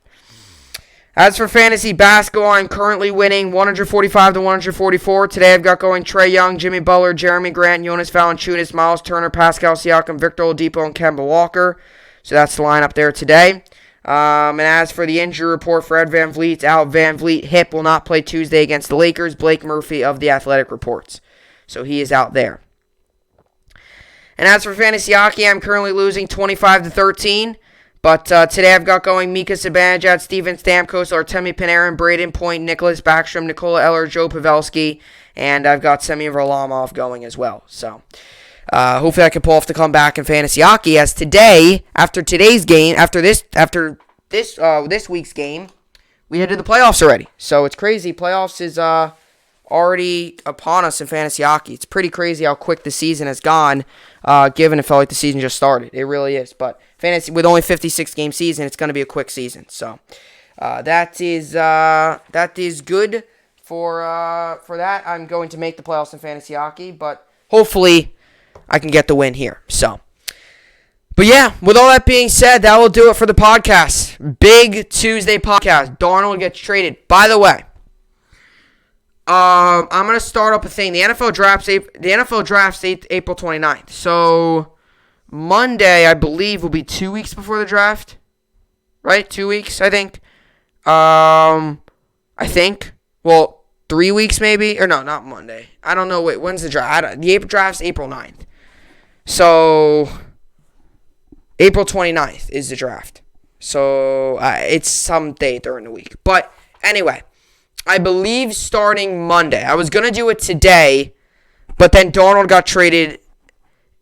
As for fantasy basketball, I'm currently winning 145 to 144. Today I've got going Trae Young, Jimmy Butler, Jeremy Grant, Jonas Valanciunas, Miles Turner, Pascal Siakam, Victor Oladipo, and Kemba Walker. So that's the lineup there today. And as for the injury report for Ed Van Vliet, it's out. Van Vliet hip will not play Tuesday against the Lakers. Blake Murphy of The Athletic reports. So he is out there. And as for fantasy hockey, I'm currently losing 25 to 13. But today I've got going Mika Zibanejad, Steven Stamkos, Artemi Panarin, Braden Point, Nicholas Backstrom, Nikola Eller, Joe Pavelski, and I've got Semyon Varlamov going as well. So hopefully I can pull off the comeback in fantasy hockey. As today, after today's game, after this week's game, we head to the playoffs already. So it's crazy. Playoffs is already upon us in fantasy hockey. It's pretty crazy how quick the season has gone. Given it felt like the season just started. It really is. But fantasy, with only 56 game season, it's going to be a quick season. So that is good for that. I'm going to make the playoffs in fantasy hockey, but hopefully I can get the win here. So, but yeah, with all that being said, that will do it for the podcast. Big Tuesday podcast. Darnold gets traded. By the way, I'm going to start up a thing. The NFL drafts April 29th. So Monday, I believe, will be 2 weeks before the draft. Right? 2 weeks, I think. Well, 3 weeks maybe. Or no, not Monday. I don't know. Wait, when's the draft? The April draft's April 9th. So April 29th is the draft. So it's some day during the week. But anyway, I believe starting Monday. I was going to do it today, but then Darnold got traded,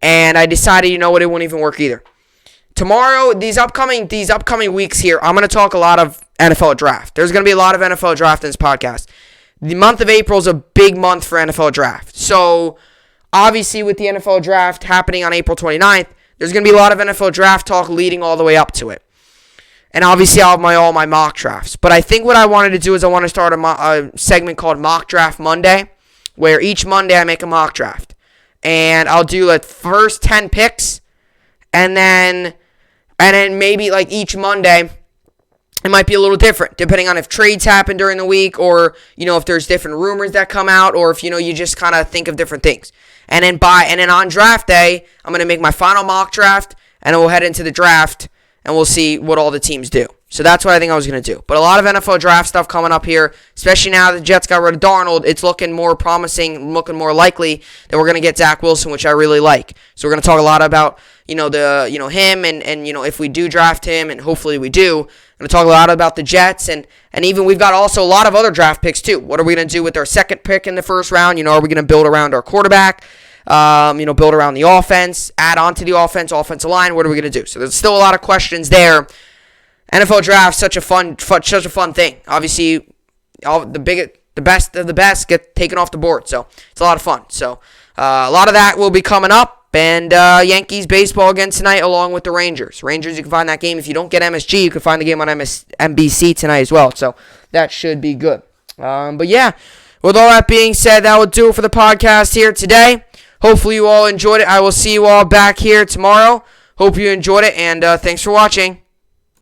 and I decided, you know what, it wouldn't even work either. Tomorrow, these upcoming weeks here, I'm going to talk a lot of NFL draft. There's going to be a lot of NFL draft in this podcast. The month of April is a big month for NFL draft. So, obviously, with the NFL draft happening on April 29th, there's going to be a lot of NFL draft talk leading all the way up to it. And obviously, I'll have all my mock drafts. But I think what I wanted to do is I want to start a segment called Mock Draft Monday, where each Monday I make a mock draft. And I'll do like first 10 picks, and then maybe like each Monday, it might be a little different, depending on if trades happen during the week, or, you know, if there's different rumors that come out, or if, you know, you just kind of think of different things. And then on draft day, I'm going to make my final mock draft, and then we'll head into the draft, and we'll see what all the teams do. So that's what I think I was going to do. But a lot of NFL draft stuff coming up here, especially now the Jets got rid of Darnold. It's looking more promising, looking more likely that we're going to get Zach Wilson, which I really like. So we're going to talk a lot about, him and if we do draft him, and hopefully we do. I'm going to talk a lot about the Jets, and even we've got also a lot of other draft picks too. What are we going to do with our second pick in the first round? Are we going to build around our quarterback? Build around the offense, add on to the offensive line. What are we going to do? So there's still a lot of questions there. NFL draft, such a fun thing. Obviously, the best of the best get taken off the board. So it's a lot of fun. So a lot of that will be coming up. And Yankees baseball again tonight, along with the Rangers. Rangers, you can find that game. If you don't get MSG, you can find the game on NBC tonight as well. So that should be good. But yeah, with all that being said, that will do it for the podcast here today. Hopefully you all enjoyed it. I will see you all back here tomorrow. Hope you enjoyed it, and thanks for watching.